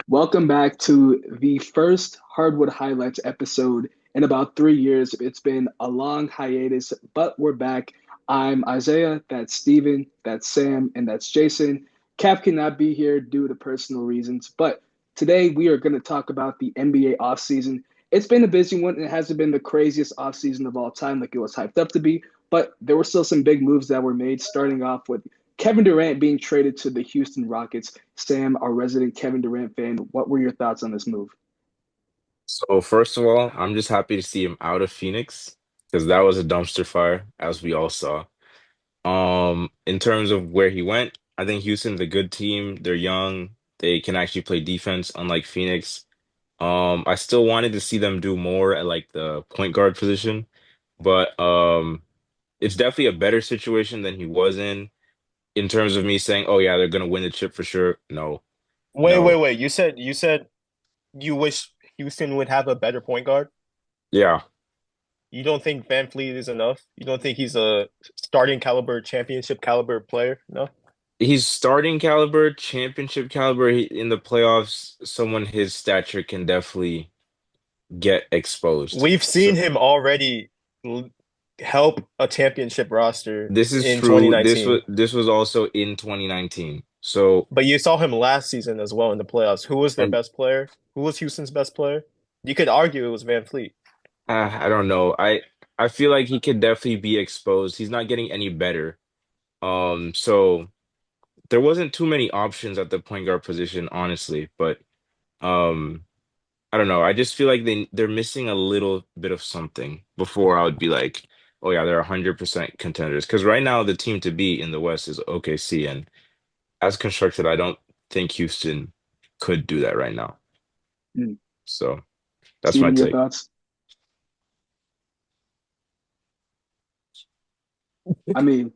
Welcome back to the first Hardwood Highlights episode in about 3 years. It's been a long hiatus, but we're back. I'm Isaiah, that's Steven, that's Sam, and that's Jason. Cap cannot be here due to personal reasons, but today we are going to talk about the NBA offseason. It's been a busy one. It hasn't been the craziest offseason of all time like it was hyped up to be, but there were still some big moves that were made, starting off with Kevin Durant being traded to the Houston Rockets. Sam, our resident Kevin Durant fan, what were your thoughts on this move? So first of all, I'm just happy to see him out of Phoenix because that was a dumpster fire, as we all saw. In terms of where he went, I think Houston's a good team. They're young. They can actually play defense, unlike Phoenix. I still wanted to see them do more at like the point guard position, but it's definitely a better situation than he was in. In terms of me saying, "Oh yeah, they're gonna win the chip for sure." No, Wait, wait, no. wait. You said you wish Houston would have a better point guard. Yeah. You don't think Van Fleet is enough? You don't think he's a starting caliber, championship caliber player? No. He's starting caliber, championship caliber. In the playoffs, someone his stature can definitely get exposed. We've So seen him already l- help a championship roster this is in true. This was 2019. this was also in 2019. So But you saw him last season as well in the playoffs. Who was their and best player? Who was Houston's best player? You could argue it was Van Fleet. I don't know. I feel like he could definitely be exposed. He's not getting any better. So there wasn't too many options at the point guard position, honestly. But um. I don't know. I just feel like they're missing a little bit of something before I would be like, oh yeah, they're 100% contenders. Because right now the team to beat in the West is OKC, and as constructed, I don't think Houston could do that right now. Hmm. So that's my Steven, your take. thoughts? I mean,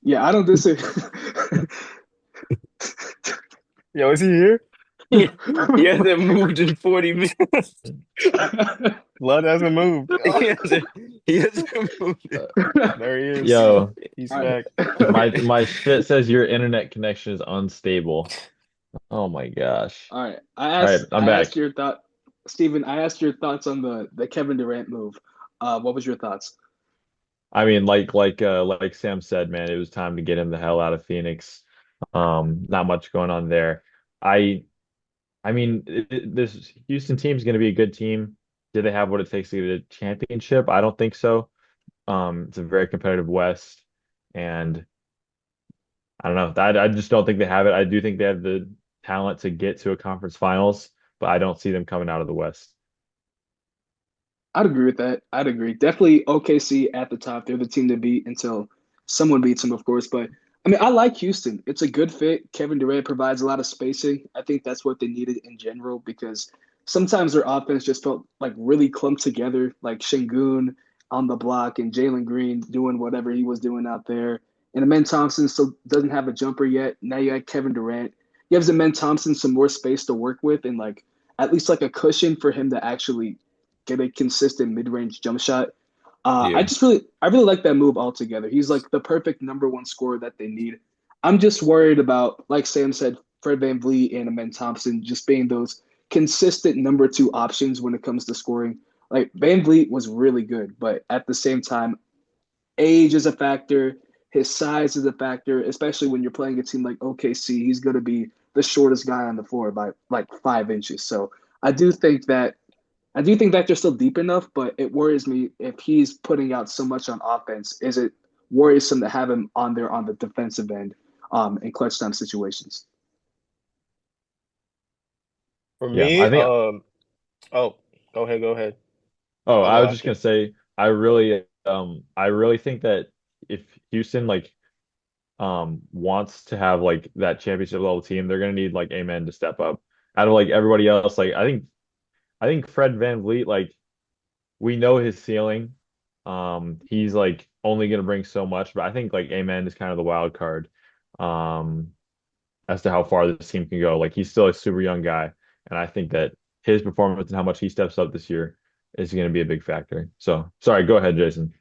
yeah, I don't disagree. Yo, is he here? He hasn't moved in 40 minutes. Blood hasn't moved. He hasn't, he hasn't moved. Uh, There he is. Yo, He's All back. my shit says your internet connection is unstable. Oh my gosh. All right. All right, I'm I asked back. your thought, Steven, I asked your thoughts on the Kevin Durant move. What was your thoughts? I mean, like Sam said, man, it was time to get him the hell out of Phoenix. Not much going on there. I I mean, this Houston team is going to be a good team. Do they have what it takes to get a championship? I don't think so. It's a very competitive West, and I don't know. I just don't think they have it. I do think they have the talent to get to a conference finals, but I don't see them coming out of the West. I'd agree with that. I'd agree. Definitely OKC at the top. They're the team to beat until someone beats them, of course. But I mean, I like Houston. It's a good fit. Kevin Durant provides a lot of spacing. I think that's what they needed in general because sometimes their offense just felt like really clumped together, like Şengün on the block and Jalen Green doing whatever he was doing out there. And Amen Thompson still doesn't have a jumper yet. Now you got Kevin Durant. Gives Amen Thompson some more space to work with and like at least like a cushion for him to actually get a consistent mid-range jump shot. Yeah. I really like that move altogether. He's like the perfect number one scorer that they need. I'm just worried about, like Sam said, Fred Van Vliet and Amen Thompson just being those consistent number two options when it comes to scoring. Like Van Vliet was really good, but at the same time, age is a factor. His size is a factor, especially when you're playing a team like OKC. He's going to be the shortest guy on the floor by like 5 inches. So I do think that I do think that they're still deep enough, but it worries me if he's putting out so much on offense. Is it worrisome to have him on there on the defensive end in clutch time situations? For Yeah, me, I think. oh, go ahead, go ahead. Oh, I'll I go was just gonna after. say, I really think that if Houston wants to have like that championship level team, they're gonna need like Amen to step up. Out of like everybody else, like I think Fred Van Vliet, like we know his ceiling. He's like only gonna bring so much, but I think like Amen is kind of the wild card, um, as to how far this team can go. Like he's still a super young guy, and I think that his performance and how much he steps up this year is gonna be a big factor. So sorry, go ahead, Jason.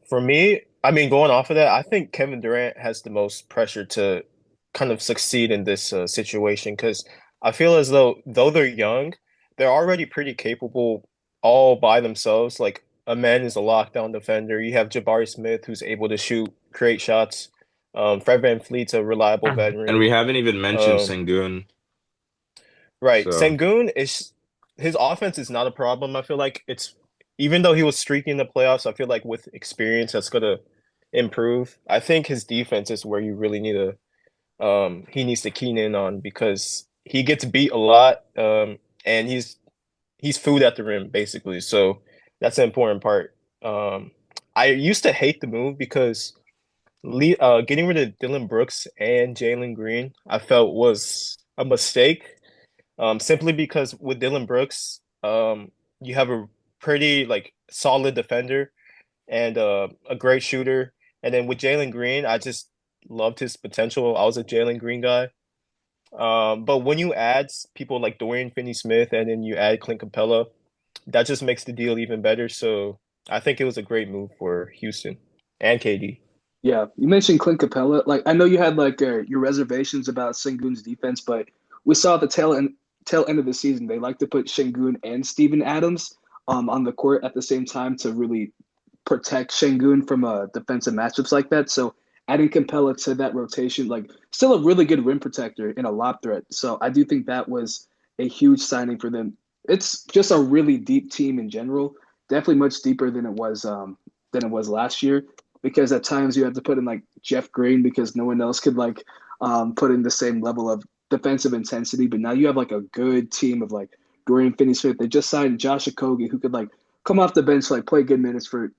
For me, I mean, going off of that, I think Kevin Durant has the most pressure to kind of succeed in this situation because I feel as though they're young, they're already pretty capable all by themselves. Like Amen is a lockdown defender. You have Jabari Smith who's able to shoot, create shots. Fred VanVleet's a reliable And we veteran. haven't even mentioned Um, Sengun. right. So Sengun is his offense is not a problem. I feel like it's even though he was streaking in the playoffs, I feel like with experience that's gonna improve. I think his defense is where you really need to he needs to keen in on because he gets beat a lot and he's food at the rim basically. So that's an important part. I used to hate the move because getting rid of Dylan Brooks and Jalen Green I felt was a mistake. Simply because with Dylan Brooks, you have a pretty like solid defender and a great shooter. And then with Jalen Green, I just loved his potential. I was a Jalen Green guy. But when you add people like Dorian Finney-Smith and then you add Clint Capella, that just makes the deal even better. So I think it was a great move for Houston and KD. Yeah, you mentioned Clint Capella. Like, I know you had like your reservations about Sengun's defense, but we saw at the tail end of the season they like to put Sengun and Steven Adams on the court at the same time to really protect Sengun from defensive matchups like that. So adding Capella to that rotation, like still a really good rim protector and a lob threat. So I do think that was a huge signing for them. It's just a really deep team in general. Definitely much deeper than it was last year because at times you had to put in like Jeff Green because no one else could like put in the same level of defensive intensity. But now you have like a good team of like Dorian Finney-Smith. They just signed Josh Okogie who could like come off the bench, like play good minutes for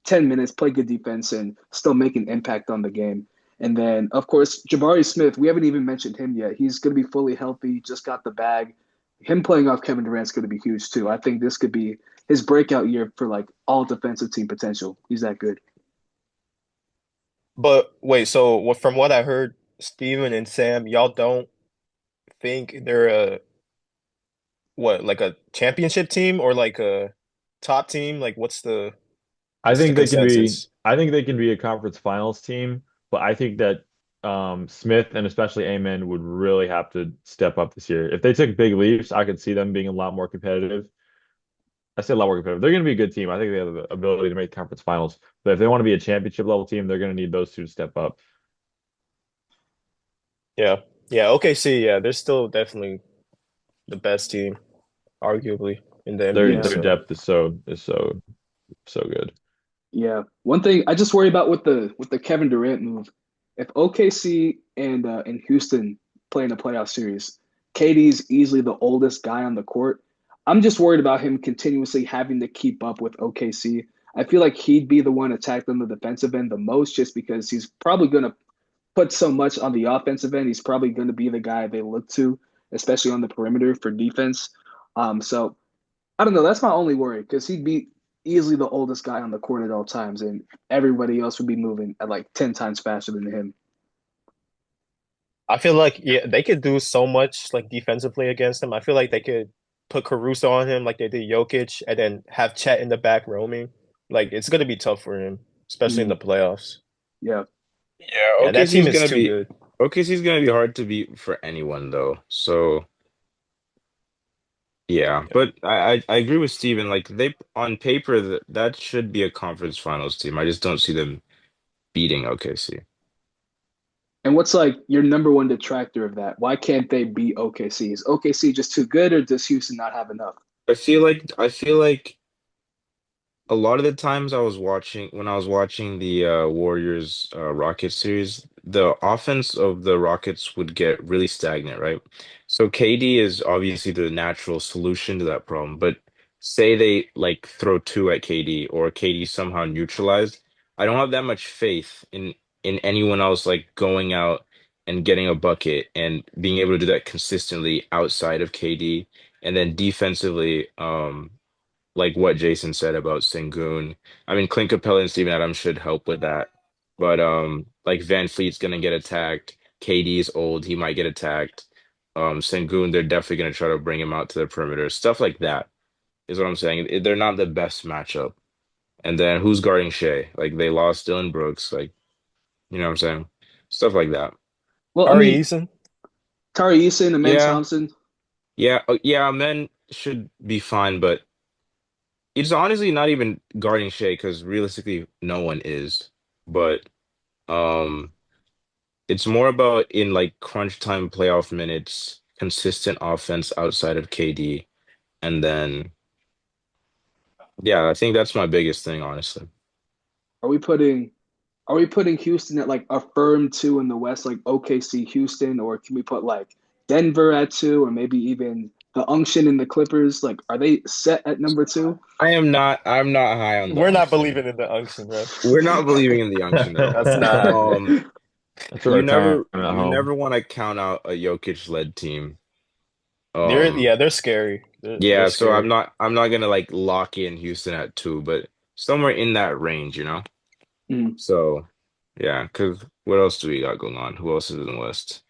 10 minutes, play good defense, and still make an impact on the game. And then, of course, Jabari Smith, we haven't even mentioned him yet. He's going to be fully healthy, just got the bag. Him playing off Kevin Durant's going to be huge, too. I think this could be his breakout year for like all defensive team potential. He's that good. But wait, so from what I heard, Steven and Sam, y'all don't think they're a what, like a championship team or like a top team? Like I what's the think they can be consensus? I think they can be a conference finals team, but I think that Smith and especially Amen would really have to step up this year. If they took big leaps, I could see them being a lot more competitive. I say a lot more competitive. They're going to be a good team. I think they have the ability to make conference finals. But if they want to be a championship level team, they're going to need those two to step up. Yeah. Yeah, OKC, yeah, they're still definitely the best team, arguably, in the Their NBA. Yeah. their So depth is so good. Yeah. One thing I just worry about with the Kevin Durant move, if OKC and Houston play in a playoff series, KD's easily the oldest guy on the court. I'm just worried about him continuously having to keep up with OKC. I feel like he'd be the one attacked on the defensive end the most just because he's probably gonna put so much on the offensive end. He's probably gonna be the guy they look to, especially on the perimeter for defense. So I don't know. That's my only worry because he'd be easily the oldest guy on the court at all times, and everybody else would be moving at like 10 times faster than him. I feel like yeah, they could do so much like defensively against him. I feel like they could put Caruso on him like they did Jokic and then have Chet in the back roaming. Like it's gonna be tough for him, especially in Mm, the playoffs. yeah. yeah, Yeah, that team is too good. OKC's gonna be hard to beat for anyone though. So yeah, Yeah. but I agree with Steven. Like they on paper that should be a conference finals team. I just don't see them beating OKC. And what's like your number one detractor of that? Why can't they beat OKC? Is OKC just too good, or does Houston not have enough? I feel like a lot of the times when I was watching the Warriors Rockets series, the offense of the Rockets would get really stagnant, right? So KD is obviously the natural solution to that problem, but say they like throw two at KD or KD somehow neutralized, I don't have that much faith in anyone else like going out and getting a bucket and being able to do that consistently outside of KD. And then defensively, like what Jason said about Sengun. I mean, Clint Capella and Steven Adams should help with that. But like Van Fleet's gonna get attacked. KD's old, he might get attacked. Sengun, they're definitely gonna try to bring him out to the perimeter. Stuff like that is what I'm saying. They're not the best matchup. And then who's guarding Shea? Like they lost Dylan Brooks, like you know what I'm saying? Stuff like that. Well, I Ari mean, Eason. Tari Eason, Amen Yeah, Thompson. Yeah, yeah, men should be fine, but it's honestly not even guarding Shea because realistically, no one is. But um, it's more about in like crunch time playoff minutes, consistent offense outside of KD, and then yeah, I think that's my biggest thing, honestly. Are we putting are we putting Houston at like a firm two in the West, like OKC, Houston, or can we put like Denver at two, or maybe even the Unction and the Clippers? Like, are they set at number two? I'm not high on the We're not unction. believing in the unction, bro. We're not believing in the unction at all. That's not happening. That's a retirement You home. never want to count out a Jokic led team. They're Um, yeah, they're scary. They're yeah, so scary. I'm not gonna like lock in Houston at two, but somewhere in that range, you know? Mm. So yeah, because what else do we got going on? Who else is in the West?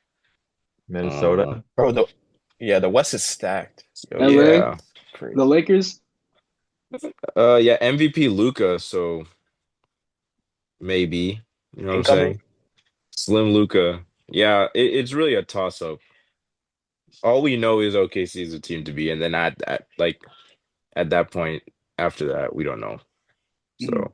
Minnesota. Bro, the West is stacked. Yo, LA, Yeah. the crazy. Lakers. Yeah, MVP Luca, so maybe. You know what I'm Incoming. saying? Slim Luca. Yeah, it's really a toss up. All we know is OKC is a team to be, and then at that point, after that, we don't know. Mhm. So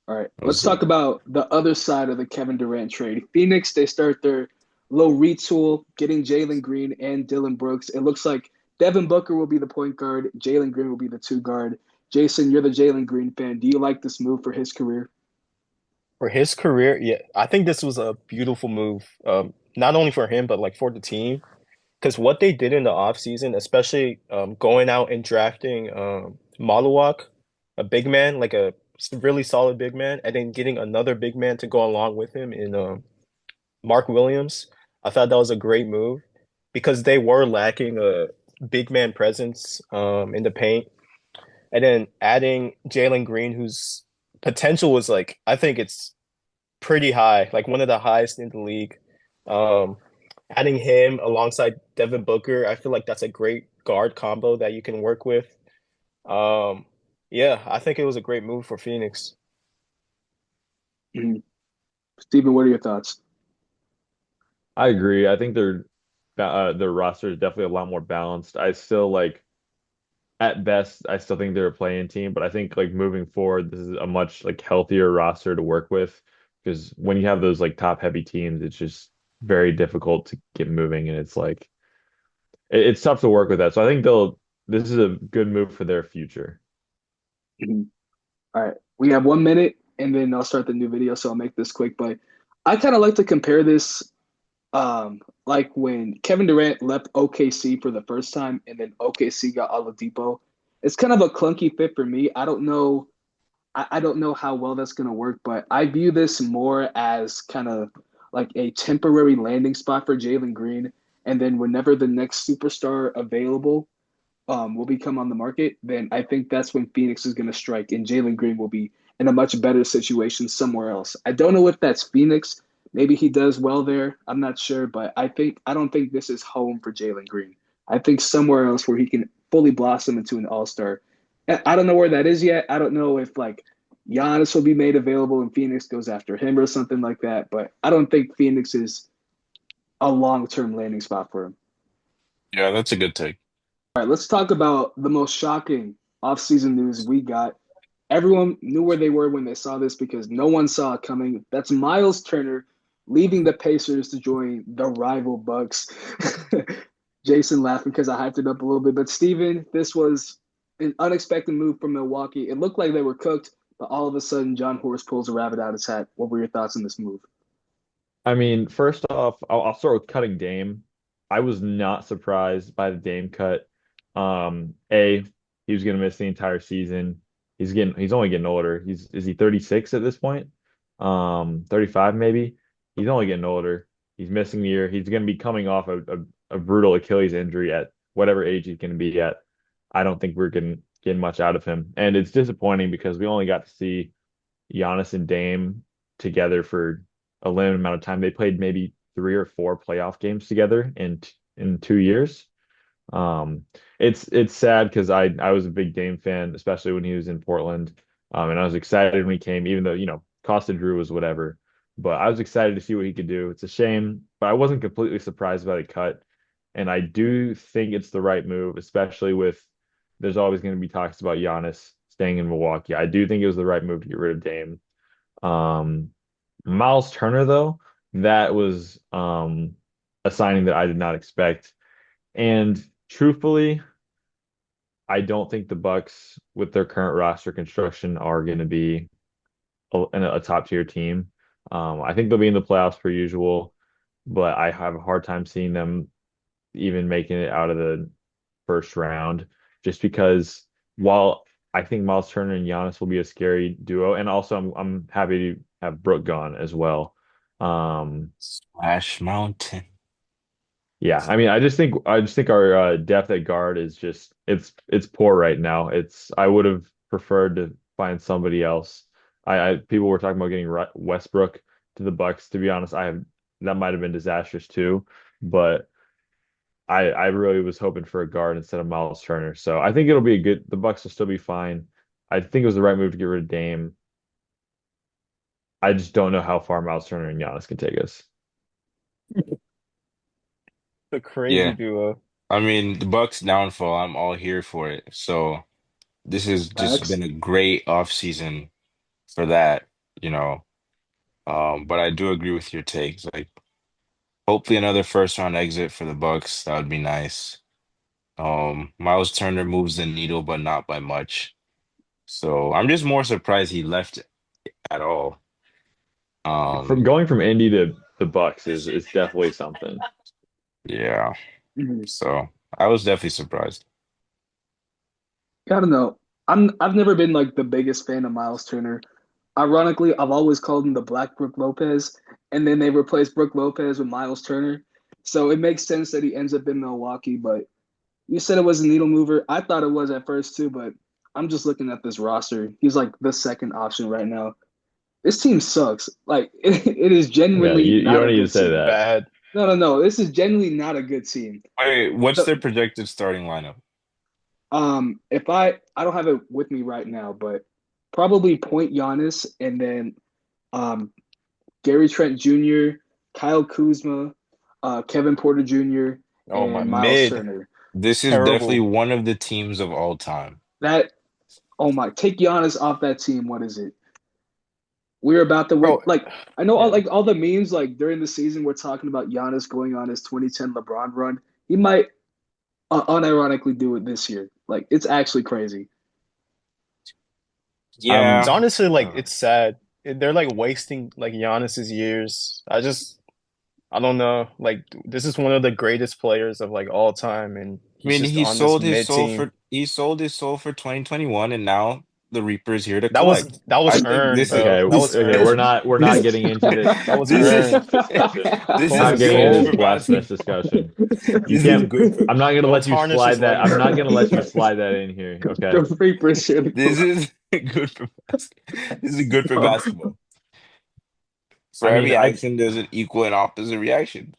All right, we'll let's see. talk about the other side of the Kevin Durant trade. Phoenix, they start their low retool, getting Jalen Green and Dylan Brooks. It looks like Devin Booker will be the point guard, Jalen Green will be the two guard. Jason, you're the Jalen Green fan. Do you like this move for his career? For his career, yeah, I think this was a beautiful move. Not only for him, but like for the team. Because what they did in the offseason, especially going out and drafting Maluak, a big man, like a really solid big man, and then getting another big man to go along with him in Mark Williams. I thought that was a great move because they were lacking a big man presence in the paint. And then adding Jalen Green, whose potential was like, I think it's pretty high, like one of the highest in the league. Um, Adding him alongside Devin Booker, I feel like that's a great guard combo that you can work with. Um, yeah, I think it was a great move for Phoenix. Mhm. Stephen, what are your thoughts? I agree. I think their roster is definitely a lot more balanced. I still like at best, I still think they're a playing team, but I think like moving forward, this is a much like healthier roster to work with because when you have those like top heavy teams, it's just very difficult to get moving and it's like it's tough to work with that. So I think they'll this is a good move for their future. Mhm. All right, we have 1 minute, and then I'll start the new video, so I'll make this quick. But I kind of like to compare this, like when Kevin Durant left OKC for the first time, and then OKC got Oladipo. It's kind of a clunky fit for me. I don't know. I don't know how well that's going to work, but I view this more as kind of like a temporary landing spot for Jalen Green. And then whenever the next superstar available will become on the market, then I think that's when Phoenix is going to strike, and Jalen Green will be in a much better situation somewhere else. I don't know if that's Phoenix. Maybe he does well there. I'm not sure, but I don't think this is home for Jalen Green. I think somewhere else where he can fully blossom into an all-star. I don't know where that is yet. I don't know if like Giannis will be made available and Phoenix goes after him or something like that. But I don't think Phoenix is a long-term landing spot for him. Yeah, that's a good take. All right, let's talk about the most shocking offseason news we got. Everyone knew where they were when they saw this because no one saw it coming. That's Miles Turner leaving the Pacers to join the rival Bucks. Jason laughing because I hyped it up a little bit. But Steven, this was an unexpected move from Milwaukee. It looked like they were cooked, but all of a sudden John Horst pulls a rabbit out of his hat. What were your thoughts on this move? I mean, first off, I'll start with cutting Dame. I was not surprised by the Dame cut. He was gonna miss the entire season. He's only getting older. Is he 36 at this point? 35 maybe. He's only getting older. He's missing the year. He's gonna be coming off a brutal Achilles injury at whatever age he's gonna be at. I don't think we're getting much out of him. And it's disappointing because we only got to see Giannis and Dame together for a limited amount of time. They played maybe three or four playoff games together in 2 years. Um, it's sad because I was a big Dame fan, especially when he was in Portland. And I was excited when he came, even though, Costa Drew was whatever. But I was excited to see what he could do. It's a shame, but I wasn't completely surprised by the cut. and I do think it's the right move, especially with there's always going to be talks about Giannis staying in Milwaukee. I do think it was the right move to get rid of Dame. Um, Miles Turner, though, that was a signing that I did not expect. And truthfully, I don't think the Bucks, with their current roster construction, are going to be a top tier team. I think they'll be in the playoffs per usual, but I have a hard time seeing them even making it out of the first round, just because while I think Miles Turner and Giannis will be a scary duo, and also I'm happy to have Brook gone as well. Um, Splash Mountain. yeah, I mean, I just think our depth at guard is just it's poor right now. I would have preferred to find somebody else. I people were talking about getting Westbrook to the Bucks. To be honest, I have that might have been disastrous too, but I really was hoping for a guard instead of Miles Turner. So I think it'll be a good. The Bucks will still be fine. I think it was the right move to get rid of Dame. I just don't know how far Miles Turner and Giannis can take us. The crazy Yeah. duo. I mean, the Bucks downfall, I'm all here for it. So this has just Facts. been a great offseason for that, you know. But I do agree with your takes. Like, hopefully another first round exit for the Bucks. That would be nice. Miles Turner moves the needle, but not by much. So I'm just more surprised he left at all. From Um, going from Indy to the Bucks is definitely something. yeah. Mhm. So I was definitely surprised. I don't know. I've never been like the biggest fan of Miles Turner. Ironically, I've always called him the Black Brook Lopez, and then they replaced Brook Lopez with Miles Turner. So it makes sense that he ends up in Milwaukee. But you said it was a needle mover. I thought it was at first too, but I'm just looking at this roster. He's like the second option right now. This team sucks. Like it is Yeah, genuinely you not don't a need to good say team. that. Bad. No, no, no. This is genuinely not a good team. Wait, what's So, their projected starting lineup? if I don't have it with me right now, but probably point Giannis and then um Gary Trent Jr., Kyle Kuzma, Kevin Porter Jr., Oh my and Miles mid. Turner. This is definitely Terrible. one of the teams of all time. That oh my, take Giannis off that team. What is it? We're about to win. Bro, Like I know yeah. all the memes like during the season we're talking about Giannis going on his 2010 LeBron run. He might unironically do it this year. Like it's actually crazy. It's Yeah. honestly like Uh, it's sad. They're like wasting like Giannis's years. I don't know. Like this is one of the greatest players of like all time, and I he's mean, just on this mid team. he sold his soul for 2021, and now the Reaper is here to collect. That was I think earned, this is bro. okay, That was okay, earned. we're not this getting into this That was this is earned. blasphemous discussion. this We're is not Hard getting into good this for soul. blasphemous basketball. discussion. You This is can't. good for I'm not gonna Don't let you tarnish his slide that. I'm not legacy. gonna let you slide that in here. Okay. The Reaper shit. this is good for this is good for basketball. For I mean, every I action, there's an equal and opposite reaction.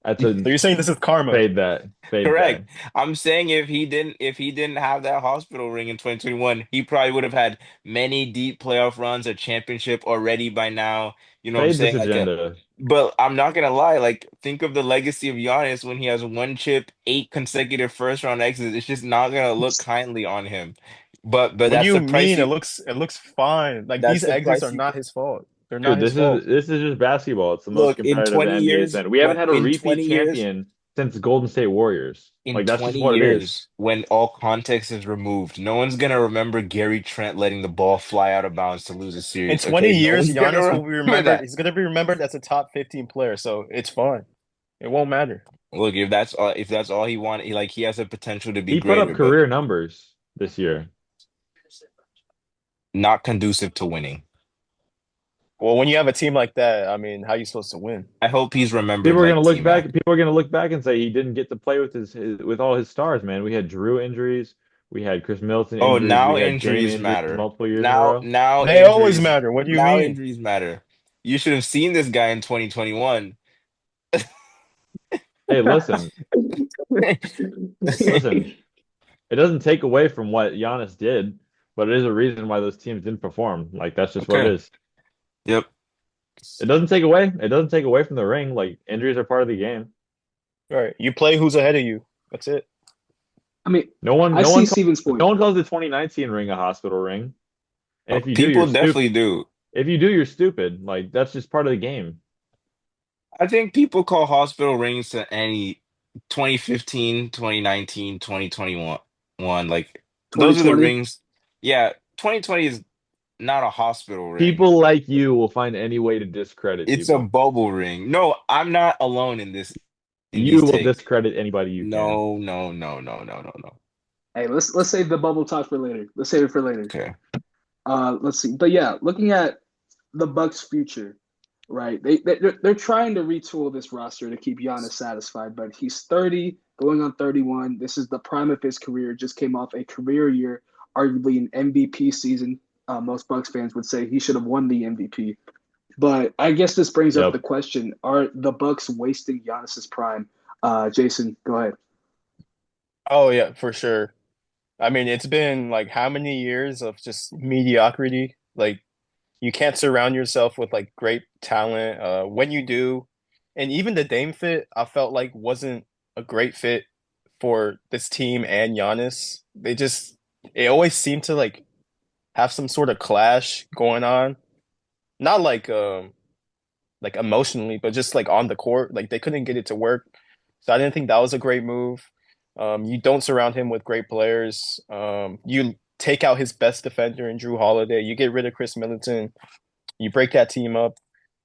that's a So you're saying this is karma? fade Correct. that. I'm saying if he didn't have that hospital ring in 2021, he probably would have had many deep playoff runs, a championship already by now. You know what I'm Fade this saying? Like a agenda. but I'm not gonna lie, like think of the legacy of Giannis when he has one chip, eight consecutive first round exits. It's just not gonna look kindly on him. But What do that's you the price mean? you It looks fine. Like that's these the exits price are you not his fault. They're not Dude, his fault. this is just basketball. It's the most look in competitive the 20 NBA's years been. We haven't when had a in repeat 20 years champion since Golden State Warriors. in Like that's just 20 what it is. years, when all context is removed, no one's gonna remember Gary Trent letting the ball fly out of bounds to lose a In series. 20 Okay, no years, one's gonna Giannis will be remember remembered. that. He's gonna be remembered as a top 15 player, so it's fine. It won't matter. Look, if that's all he wanted, he has the potential to be He put up greater, but career numbers this year. not conducive to winning. Well, when you have a team like that, I mean, how are you supposed to win? I hope he's remembered People are gonna like look back. T-Mac. People are gonna look back and say he didn't get to play with his with all his stars. Man, we had Drew injuries, we had Chris Middleton Oh, injuries, now we had Dame injuries injuries matter. multiple years in a row. They always matter. What do you Now mean? injuries matter. You should have seen this guy in 2021. Hey, listen. It doesn't take away from what Giannis did, but it is a reason why those teams didn't perform. Like that's just what it Okay. is. Yep. It doesn't take away from the ring. Like injuries are part of the game. All right, you play who's ahead of you. That's it. I mean, No one, I no see one, Steven's no point. one calls the 2019 ring a hospital ring. And if you do, you're People stupid. definitely do. If you do, you're stupid. Like that's just part of the game. I think people call hospital rings to any 2015, 2019, 2021. Like those are the 2020. rings. Yeah, 2020 is not a hospital ring. People like you will find any way to discredit It's a people. bubble ring. No, I'm not alone in this in You these will takes. discredit anybody you can. No, no, no, no, no, no, no. Hey, let's save the bubble talk for later. Let's save it for later. Okay. Let's see. But yeah, looking at the Bucks' future, right? They're trying to retool this roster to keep Giannis satisfied, but he's 30, going on 31. This is the prime of his career. Just came off a career year, arguably an MVP season. Most Bucks fans would say he should have won the MVP. But I guess this brings up the Yep. question: are the Bucks wasting Giannis's prime? Jason, go ahead. Oh yeah, for sure. I mean, it's been like how many years of just mediocrity? Like you can't surround yourself with like great talent. When you do, and even the Dame fit, I felt like wasn't a great fit for this team and Giannis. It always seemed to like have some sort of clash going on. Not like emotionally, but just like on the court. Like they couldn't get it to work. So I didn't think that was a great move. You don't surround him with great players. You take out his best defender in Drew Holiday. You get rid of Chris Middleton. You break that team up.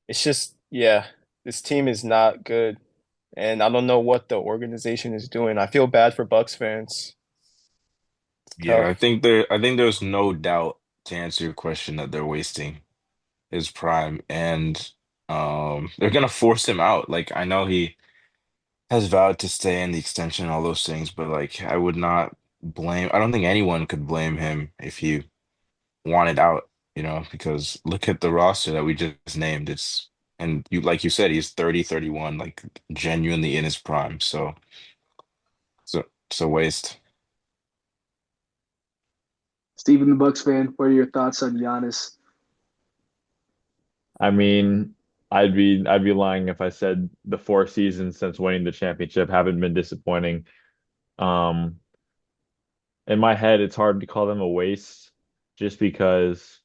It's just, yeah, this team is not good. And I don't know what the organization is doing. I feel bad for Bucks fans. It's Yeah, tough. I think there's no doubt to answer your question that they're wasting his prime and they're gonna force him out. Like I know he has vowed to stay in the extension and all those things, but like I don't think anyone could blame him if he wanted out, because look at the roster that we just named. And you like you said, he's 30, 31, like genuinely in his prime. So it's a waste. Steven, the Bucks fan, what are your thoughts on Giannis? I mean, I'd be lying if I said the 4 seasons since winning the championship haven't been disappointing. Um, in my head, it's hard to call them a waste just because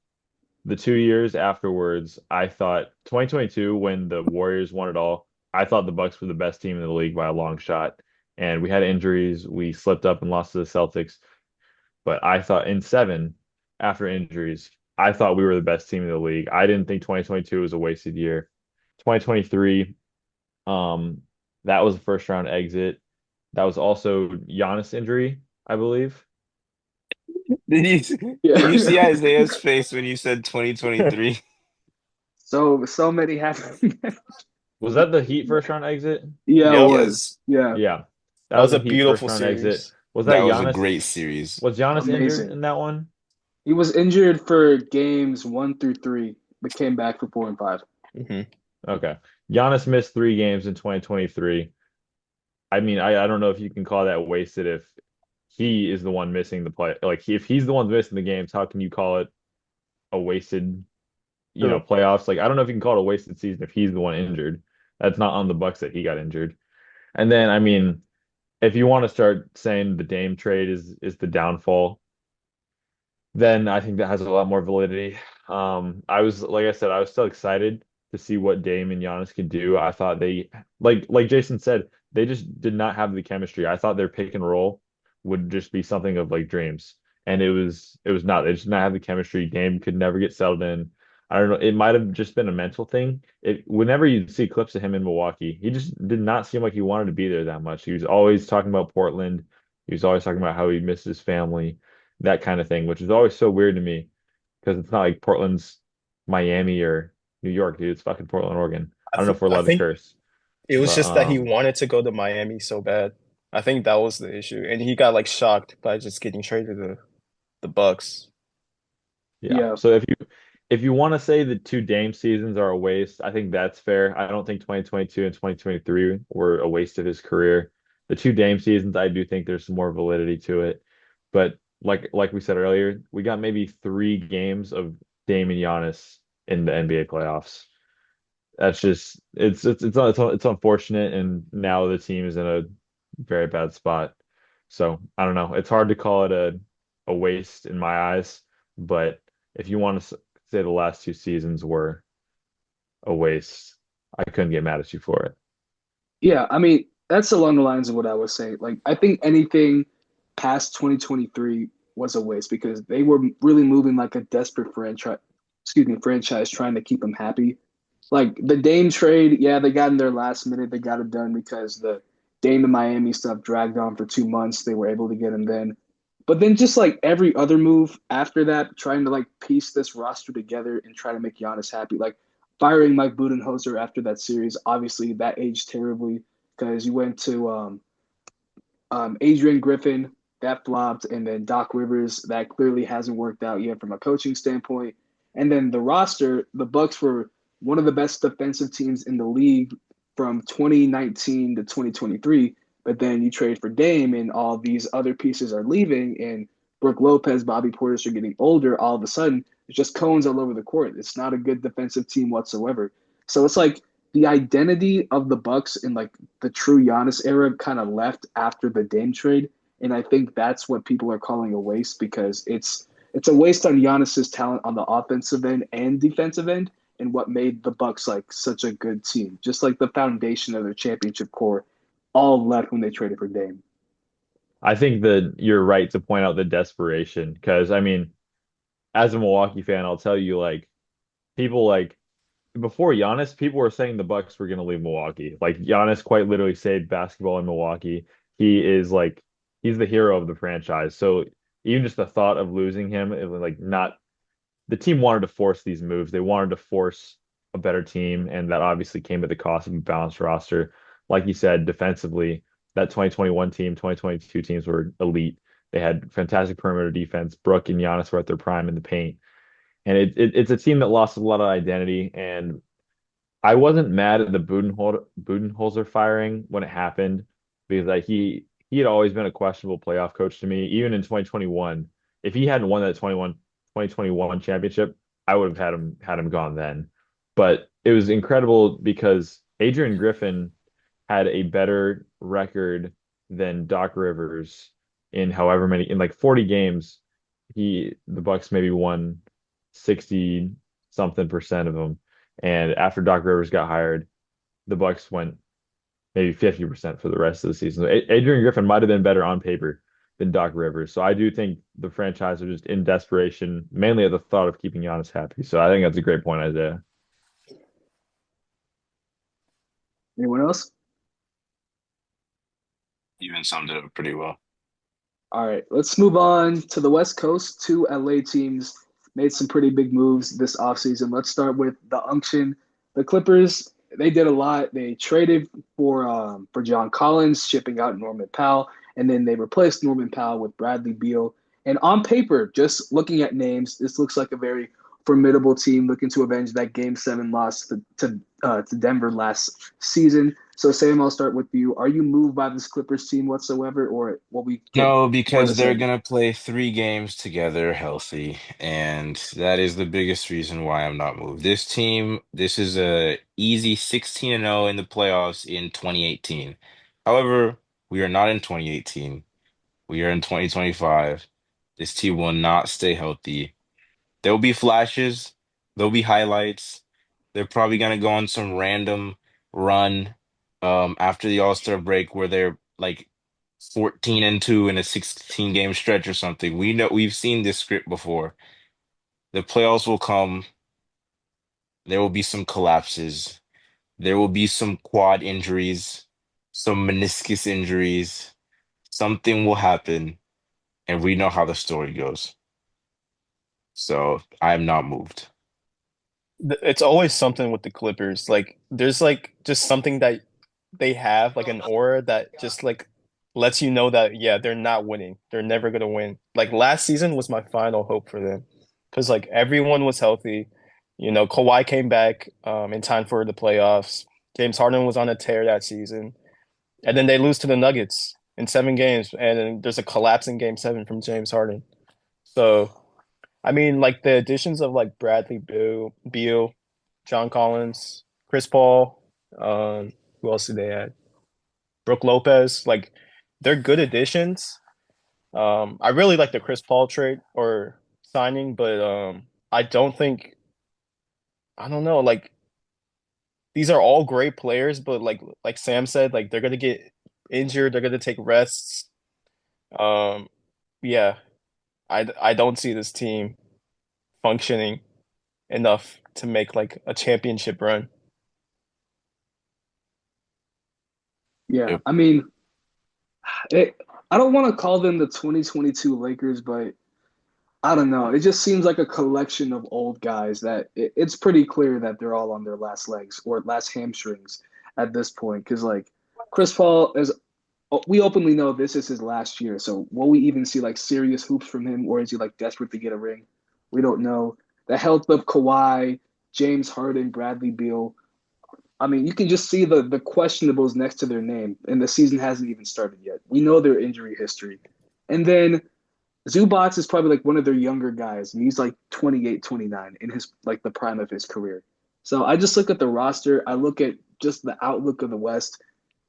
the 2 years afterwards, I thought 2022 when the Warriors won it all, I thought the Bucks were the best team in the league by a long shot. And we had injuries, we slipped up and lost to the Celtics. But I thought in seven, after injuries, I thought we were the best team in the league. I didn't think 2022 was a wasted year. 2023, um, that was a first round exit. That was also Giannis injury, I believe. Did you Yeah. see Isaiah's face when you said 2023? So many happen. Was that the Heat first round exit? Yeah, it Yep. was. Yes, Yeah, Yeah, that That was was the a Heat first beautiful round exit. series. Was that that was a Giannis? great series. Was Giannis injured amazing. in that one? He was injured for games 1 through 3, but came back for 4 and 5. Hmm. Okay. Giannis missed 3 games in 2023. I mean, I don't know if you can call that wasted if he is the one missing the play. Like, if he's the one missing the games, how can you call it a wasted, True. playoffs? Like, I don't know if you can call it a wasted season if he's the one injured. That's not on the Bucks that he got injured. And then, I mean, if you want to start saying the Dame trade is the downfall, then I think that has a lot more validity. I was like I said, I was still excited to see what Dame and Giannis could do. I thought they like Jason said, they just did not have the chemistry. I thought their pick and roll would just be something of like dreams. And it was not. They just did not have the chemistry. Dame could never get settled in. I don't know. It might have just been a mental thing. Whenever you see clips of him in Milwaukee, he just did not seem like he wanted to be there that much. He was always talking about Portland. He was always talking about how he missed his family, that kind of thing, which is always so weird to me because it's not like Portland's Miami or New York, dude. It's fucking Portland, Oregon. I don't know if we're I allowed to think curse, it was but just that he wanted to go to Miami so bad. I think that was the issue, and he got like shocked by just getting traded to the Bucks. yeah. Yeah, So if you want to say the two Dame seasons are a waste, I think that's fair. I don't think 2022 and 2023 were a waste of his career. The two Dame seasons, I do think there's some more validity to it. But like we said earlier, we got maybe 3 games of Dame and Giannis in the NBA playoffs. that's just it's unfortunate, and now the team is in a very bad spot. So I don't know. It's hard to call it a waste in my eyes, but if you want to say the last two seasons were a waste, I couldn't get mad at you for it. Yeah, I mean, that's along the lines of what I was saying. Like, I think anything past 2023 was a waste because they were really moving like a desperate franchise trying to keep him happy. Like the Dame trade, yeah, they got in their last minute. They got it done because the Dame and Miami stuff dragged on for 2 months. They were able to get him then. But then just like every other move after that, trying to like piece this roster together and try to make Giannis happy. Like firing Mike Budenholzer after that series, obviously that aged terribly because you went to Adrian Griffin, that flopped, and then Doc Rivers, that clearly hasn't worked out yet from a coaching standpoint. And then the roster, the Bucks were one of the best defensive teams in the league from 2019 to 2023. But then you trade for Dame, and all these other pieces are leaving, and Brooke Lopez, Bobby Portis are getting older. All of a sudden, it's just cones all over the court. It's not a good defensive team whatsoever. So it's like the identity of the Bucks in like the true Giannis era kind of left after the Dame trade, and I think that's what people are calling a waste because it's a waste on Giannis's talent on the offensive end and defensive end, and what made the Bucks like such a good team. Just like the foundation of their championship core, all left when they traded for Dame. I think that you're right to point out the desperation because I mean, as a Milwaukee fan, I'll tell you people before Giannis, people were saying the Bucks were going to leave Milwaukee. Like Giannis quite literally saved basketball in Milwaukee. He is he's the hero of the franchise. So even just the thought of losing him, it was like not the team wanted to force these moves. They wanted to force a better team, and that obviously came at the cost of a balanced roster. Like you said, defensively, that 2021 team, 2022 teams were elite. They had fantastic perimeter defense. Brooke and Giannis were at their prime in the paint. And it's a team that lost a lot of identity. And I wasn't mad at the Budenholzer firing when it happened because he had always been a questionable playoff coach to me. Even in 2021, if he hadn't won that 2021 championship, I would have had him gone then. But it was incredible because Adrian Griffin had a better record than Doc Rivers in however many in like 40 games. The Bucks maybe won 60 something percent of them. And after Doc Rivers got hired, the Bucks went maybe 50% for the rest of the season. So Adrian Griffin might have been better on paper than Doc Rivers. So I do think the franchise are just in desperation, mainly at the thought of keeping Giannis happy. So I think that's a great point, Isaiah. Anyone else? Even summed it up pretty well. All right, let's move on to the West Coast. Two LA teams made some pretty big moves this offseason. Let's start with the Unction. The Clippers, they did a lot. They traded for John Collins, shipping out Norman Powell, and then they replaced Norman Powell with Bradley Beal. And on paper, just looking at names, this looks like a very formidable team looking to avenge that Game 7 loss to Denver last season. So, Sam, I'll start with you. Are you moved by this Clippers team whatsoever, or what we get No, more the because they're same? gonna play 3 games together healthy, and that is the biggest reason why I'm not moved. This team, this is a easy 16-0 in the playoffs in 2018. However, we are not in 2018. We are in 2025. This team will not stay healthy. There'll be flashes, there'll be highlights. They're probably gonna go on some random run after the All-Star break where they're like 14-2 in a 16 game stretch or something. We've seen this script before. The playoffs will come. There will be some collapses. There will be some quad injuries, some meniscus injuries. Something will happen, and we know how the story goes. So I'm not moved. It's always something with the Clippers. Like there's like just something that they have, like an aura that just like lets you know that yeah, they're not winning. They're never gonna win. Like last season was my final hope for them. Because like everyone was healthy. You know, Kawhi came back in time for the playoffs. James Harden was on a tear that season. And then they lose to the Nuggets in 7 games, and then there's a collapse in game 7 from James Harden. So I mean, like the additions of like Bradley Beal, John Collins, Chris Paul. Who else did they add? Brooke Lopez. Like they're good additions. I really like the Chris Paul trade or signing, but I don't think I don't know. Like these are all great players, but like Sam said, like they're gonna get injured. They're gonna take rests. Um, yeah, I don't see this team functioning enough to make like a championship run. Yeah, Yep. I mean, it, I don't want to call them the 2022 Lakers, but I don't know. It just seems like a collection of old guys that it's pretty clear that they're all on their last legs or last hamstrings at this point. Because like Chris Paul is, we openly know this is his last year. So will we even see like serious hoops from him, or is he like desperate to get a ring? We don't know. The health of Kawhi, James Harden, Bradley Beal. I mean, you can just see the questionables next to their name, and the season hasn't even started yet. We know their injury history. And then Zubats is probably like one of their younger guys, and he's like 28, 29 in his like the prime of his career. So I just look at the roster, I look at just the outlook of the West.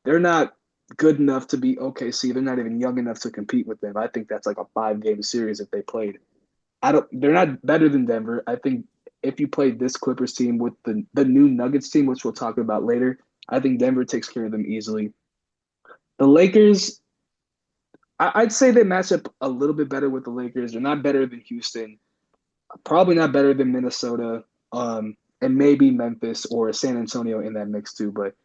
They're not good enough to be OKC. They're not even young enough to compete with them. I think that's like a 5 game series if they played. I don't they're not better than Denver. I think if you played this Clippers team with the new Nuggets team, which we'll talk about later, I think Denver takes care of them easily. The Lakers, I'd say they match up a little bit better with the Lakers. They're not better than Houston, probably not better than Minnesota, and maybe Memphis or San Antonio in that mix too. But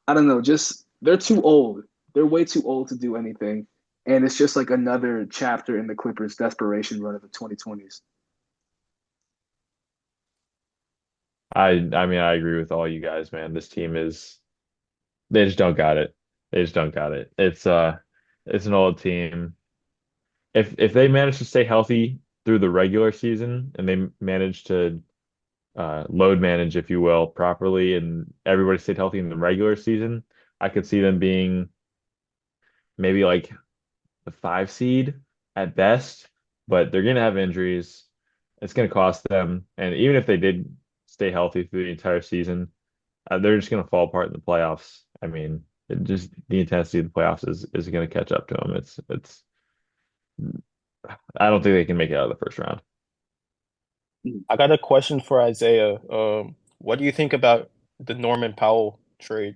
I don't know, just they're too old. They're way too old to do anything. And it's just like another chapter in the Clippers' desperation run of the 2020s. I mean I agree with all you guys, man. This team is they just don't got it. They just don't got it. It's an old team. If they manage to stay healthy through the regular season and they manage to load manage, if you will, properly, and everybody stayed healthy in the regular season, I could see them being maybe like the 5 seed at best, but they're gonna have injuries. It's gonna cost them, and even if they did stay healthy through the entire season, they're just gonna fall apart in the playoffs. I mean, the intensity of the playoffs is gonna catch up to them. It's I don't think they can make it out of the first round. I got a question for Isaiah. What do you think about the Norman Powell trade?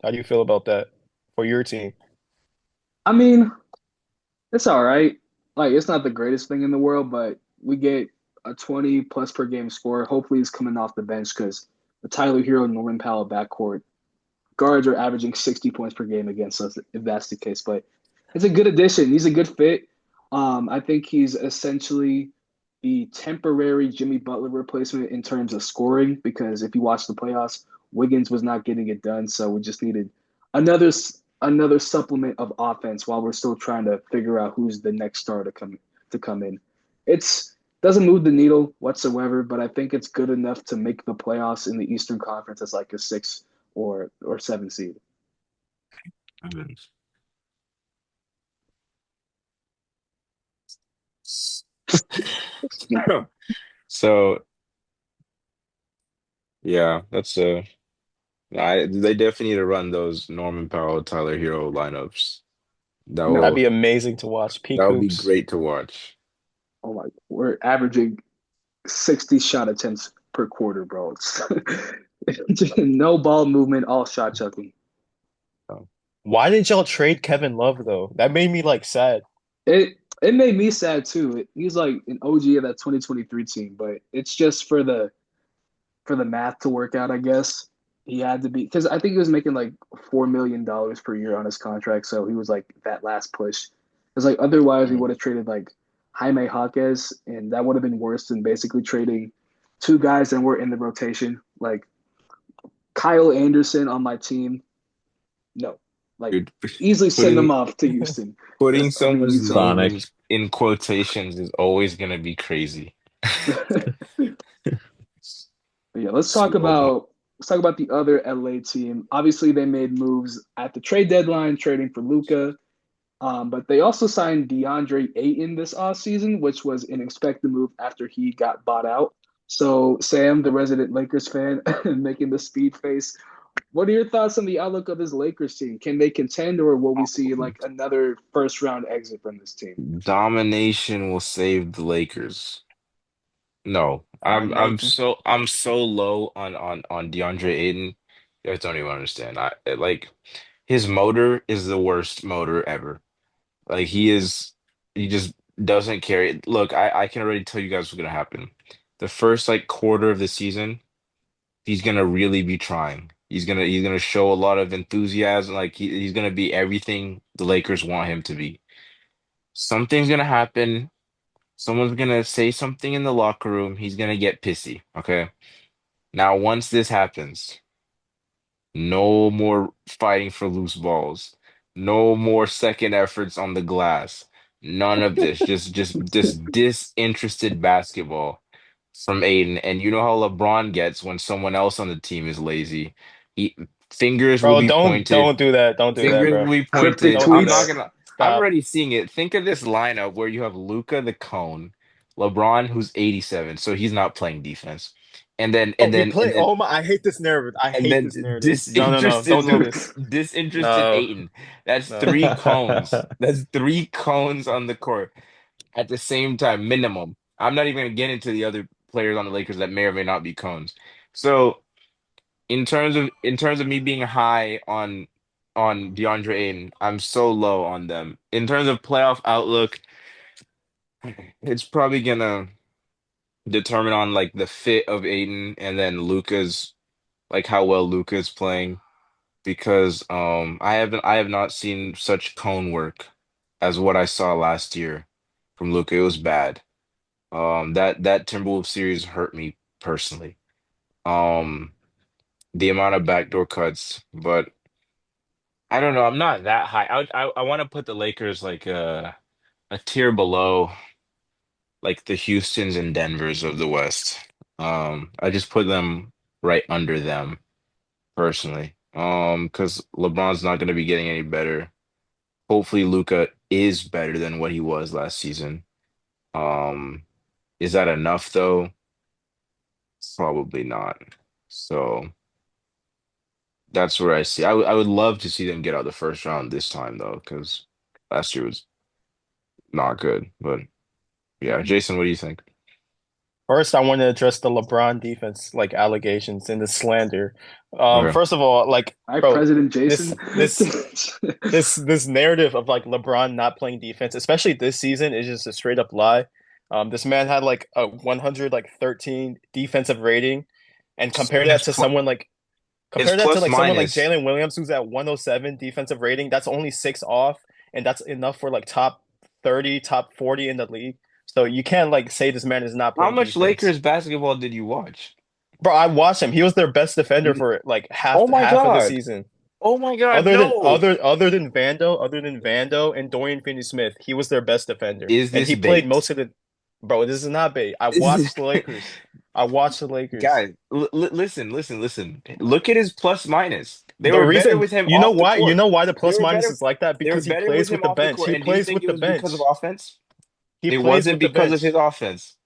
How do you feel about that for your team? I mean, it's all right. Like it's not the greatest thing in the world, but we get a 20 plus per game score. Hopefully he's coming off the bench because the Tyler Hero Norman Powell backcourt guards are averaging 60 points per game against us if that's the case. But it's a good addition. He's a good fit. I think he's essentially the temporary Jimmy Butler replacement in terms of scoring because if you watch the playoffs, Wiggins was not getting it done, so we just needed another another supplement of offense while we're still trying to figure out who's the next star to come in. It's doesn't move the needle whatsoever, but I think it's good enough to make the playoffs in the Eastern Conference as like a 6 or 7 seed. Evans. So yeah, they definitely need to run those Norman Powell, Tyler Hero lineups. That That'd No, will be amazing to watch. that Peak would be hoops. great to watch. oh my, we're averaging 60 shot attempts per quarter, bro. No ball movement, all shot chucking. So, Why did y'all trade Kevin Love though? That made me like sad. It made me sad too. He's like an OG of that 2023 team, but it's just for the math to work out, I guess. He had to be because I think he was making like $4 million per year on his contract, so he was like that last push. Because like otherwise we Mm. would have traded like Jaime Jaquez, and that would have been worse than basically trading two guys that were in the rotation. Like Kyle Anderson on my team, no, like dude, easily send them putting off to Houston putting on the someone's Utah. name Sonic. in quotations is always gonna be crazy. But yeah, Slow mo. let's talk about the other LA team. Obviously, they made moves at the trade deadline, trading for Luca. But they also signed DeAndre Ayton this offseason, which was an expected move after he got bought out. So, Sam, the resident Lakers fan, making the speed face. What are your thoughts on the outlook of this Lakers team? Can they contend, or will we see like another first round exit from this team? Domination will save the Lakers. No, Maybe. I'm so low on DeAndre Ayton. You guys don't even understand. Like his motor is the worst motor ever. Like he just doesn't carry. Look, I can already tell you guys what's gonna happen. The first like quarter of the season, he's gonna really be trying. He's gonna show a lot of enthusiasm. Like he's gonna be everything the Lakers want him to be. Something's gonna happen. Someone's gonna say something in the locker room. He's gonna get pissy. Okay. Now, once this happens, no more fighting for loose balls. No more second efforts on the glass. None of this. Just disinterested basketball from Aiden. And you know how LeBron gets when someone else on the team is lazy. He, fingers will Bro, be don't pointed. don't do that. Don't do that, Fingers bro. will be Cryptic pointed. Don't do I'm not that. tweets. gonna. I'm Stop. already seeing it. Think of this lineup where you have Luca the cone, LeBron who's 87, so he's not playing defense, and then Oh, and he then and play. then Oh my! I hate this narrative. I and hate then this narrative. No, no, no. disinterested Don't do this. disinterested No, Aiton. That's no. three cones. That's three cones on the court at the same time, minimum. I'm not even gonna get into the other players on the Lakers that may or may not be cones. So in terms of me being high on DeAndre Ayton, I'm so low on them. In terms of playoff outlook, it's probably gonna determine on like the fit of Ayton and then Luca's like how well Luca's playing because I have not seen such cone work as what I saw last year from Luca. It was bad. That Timberwolves series hurt me personally. Um the amount of backdoor cuts, but I don't know. I'm not that high. I want to put the Lakers like a tier below like the Houstons and Denvers of the West. I just put them right under them personally. Because LeBron's not going to be getting any better. Hopefully, Luca is better than what he was last season. Um, is that enough though? Probably not. So that's where I see. I would love to see them get out the first round this time though, because last year was not good. But yeah, Jason, what do you think? First, I want to address the LeBron defense, like allegations and the slander. Okay. First of all, like, Hi, bro, President Jason. this narrative of like LeBron not playing defense, especially this season, is just a straight up lie. This man had like a 100 like 13 defensive rating, and And his compare that to plus like someone like minus. Jalen Williams who's at 107 defensive rating. That's only six off, and that's enough for like top 30, top 40 in the league. So you can't like say this man is not How playing much defense. Lakers basketball did you watch? Bro, I watched him. He was their best defender N- for like Oh my half of the God. season. Oh my God, no. Other than Vando and Dorian Finney-Smith, he was their best defender. Is And this he played bait? most of the Bro, this is not bait. I This is watched the Lakers. I watched the Lakers. guys, listen. Look at his plus minus. They The were better reason with him off the you court. know why the They plus were minus better is like that? they were Because he better with plays with him the off the bench. court. He And do you plays think with it the was because of bench. offense? He It plays wasn't with the because of his bench. offense.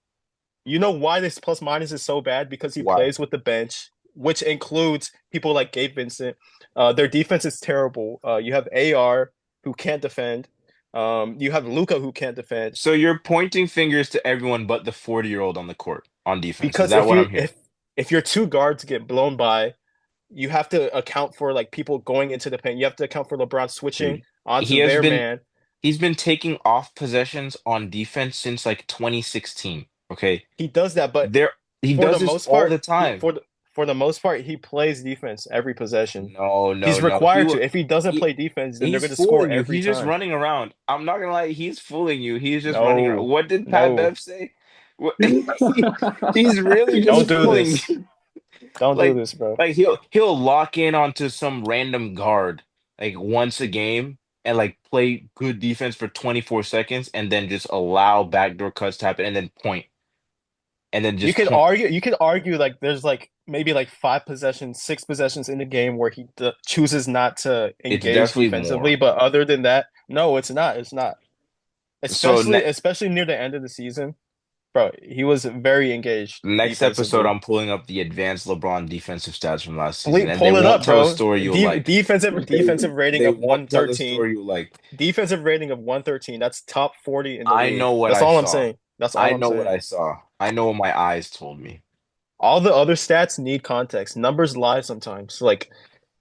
You know why this plus minus is so bad? Because he Why? plays with the bench, which includes people like Gabe Vincent. Their defense is terrible. You have AR who can't defend. You have Luca who can't defend. So you're pointing fingers to everyone but the 40-year-old on the court on defense. Is Because that what I'm hearing? if your two guards get blown by, you have to account for like people going into the paint. You have to account for LeBron switching Dude, he onto has their been man. he's been taking off possessions on defense since like 2016. Okay. He does that, but There he for does the this most all part, the time. for the most part, he plays defense every possession. He's No. required to. If he doesn't He play defense, then they're he's going to score fooling you. every He's just time. running around. I'm not gonna lie, he's fooling you. He's just running around. No, What did Pat no, Bev say? What, he's really don't just do fooling this. you. Don't do Like this, bro. like he'll lock in onto some random guard like once a game and like play good defense for 24 seconds and then just allow backdoor cuts to happen and then point and then just point. You could argue like there's like maybe like five possessions, six possessions in the game where he chooses not to It's engage definitely defensively, more. but other than that, no, it's not. So Especially near the end of the season. bro, he was very engaged Next episode, defensively. I'm pulling up the advanced LeBron defensive stats from last season, and they Pull it won't up, tell a bro. story you'll like. They Defensive rating they of won't tell a 113. story you'll like. Defensive rating of 113. That's top 40 in the I league. know what That's I all I'm saw. saying. That's all I I'm know what saying. I saw. I know what my eyes told me. All the other stats need context. Numbers lie sometimes. Like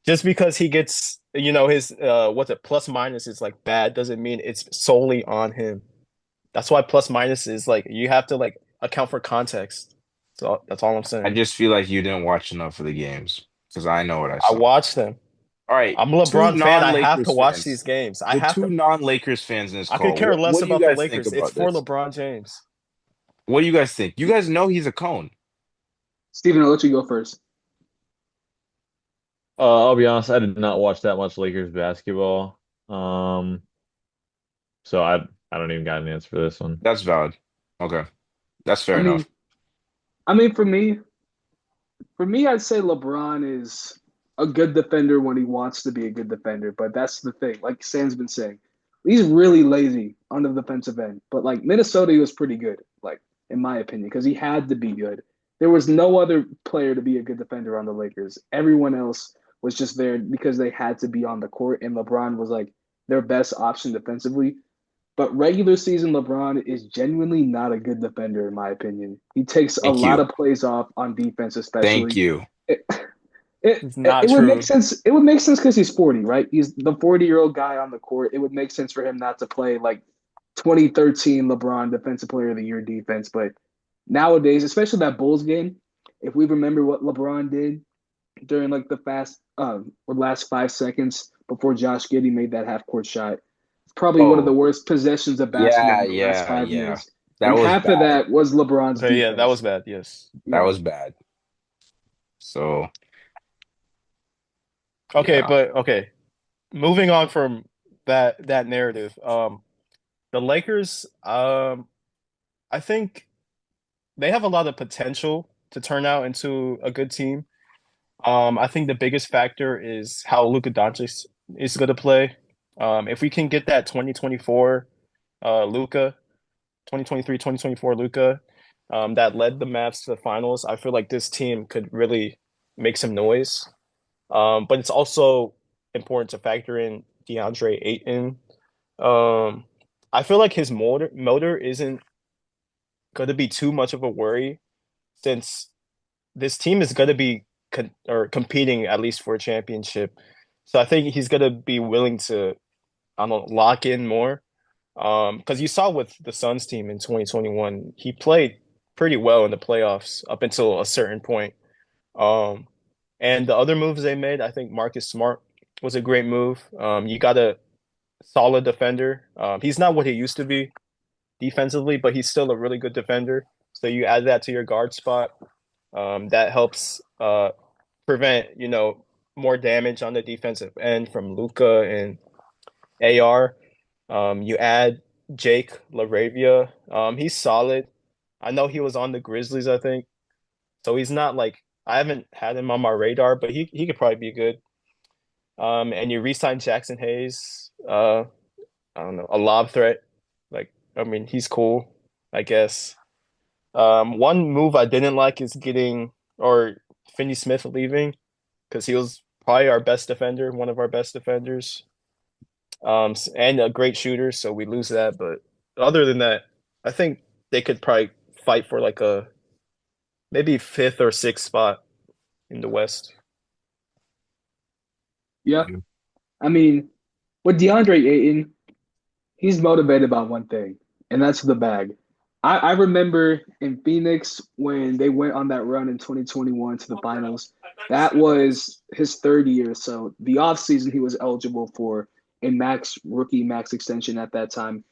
just because he gets, his what's it, plus minus is like bad doesn't mean it's solely on him. That's why plus minus is like you have to like account for context. So that's all I'm I saying. just feel like you didn't watch enough of the games because I know what I I saw. watched them. All right, I'm a two LeBron fan. I have to non-Lakers watch these fans. games. I The have two to. non-Lakers fans in this I could call. care What less do you about the guys think Lakers. It's about for this? LeBron James. What do you guys think? You guys know he's a cone. Steven, I'll let you go first. I'll be honest, I did not watch that much Lakers basketball. Um, so I don't even got an answer for this one. That's valid. Okay, that's I fair mean, enough. I mean, for me, I'd say LeBron is a good defender when he wants to be a good defender. But that's the thing. Like Sam's been saying, he's really lazy on the defensive end. But like Minnesota, he was pretty good, like in my opinion, because he had to be good. There was no other player to be a good defender on the Lakers. Everyone else was just there because they had to be on the court, and LeBron was like their best option defensively. But regular season LeBron is genuinely not a good defender, in my opinion. He takes a Thank lot you. of plays off on defense, Thank especially. you. It, it, It's it not would make true. sense. It would make sense because he's 40, right? He's the 40-year-old guy on the court. It would make sense for him not to play like 2013 LeBron Defensive Player of the Year defense. But nowadays, especially that Bulls game, if we remember what LeBron did during like the or last 5 seconds before Josh Giddey made that half court shot. It's probably one of the Oh, worst possessions of basketball yeah, in the last yeah, five yeah. years. That And was half of bad. that was LeBron's Okay, yeah, that was defense. bad. Yes. That Yeah. was bad. So, Okay, yeah. but okay. Moving on from that narrative. The Lakers, I think they have a lot of potential to turn out into a good team. I think the biggest factor is how Luka Doncic is going to play. If we can get that 2024 Luka, 2023, 2024 Luka, that led the Mavs to the finals, I feel like this team could really make some noise. But it's also important to factor in DeAndre Ayton. Um, I feel like his motor isn't going to be too much of a worry since this team is going to be competing at least for a championship. So I think he's going to be willing to, I don't know, lock in more. Because you saw with the Suns team in 2021, he played pretty well in the playoffs up until a certain point. Um, and the other moves they made, I think Marcus Smart was a great move. You got a solid defender. He's not what he used to be defensively, but he's still a really good defender. So you add that to your guard spot. That helps prevent, more damage on the defensive end from Luka and AR. You add Jake LaRavia. He's solid. I know he was on the Grizzlies, I think. So he's not like I haven't had him on my radar, but he could probably be good. And you re-sign Jackson Hayes. I don't know, a lob threat. Like, I mean, he's cool, I guess. One move I didn't like is getting or Finney Smith leaving because he was probably our best defender, one of our best defenders, and a great shooter. So we lose that. But other than that, I think they could probably fight for like a maybe fifth or sixth spot in the West. Yeah. I mean, with DeAndre Ayton, he's motivated by one thing, and that's the bag. I remember in Phoenix when they went on that run in 2021 to the finals. That was his third year. So the offseason he was eligible for a rookie max extension at that time.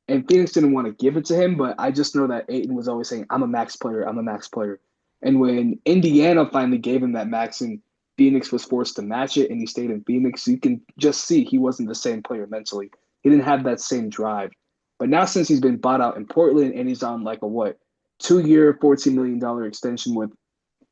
And Phoenix didn't want to give it to him, but I just know that Ayton was always saying, I'm a max player, I'm a max player. And when Indiana finally gave him that max and Phoenix was forced to match it and he stayed in Phoenix, you can just see he wasn't the same player mentally. He didn't have that same drive. But now since he's been bought out in Portland and he's on like a 2-year, $14 million extension with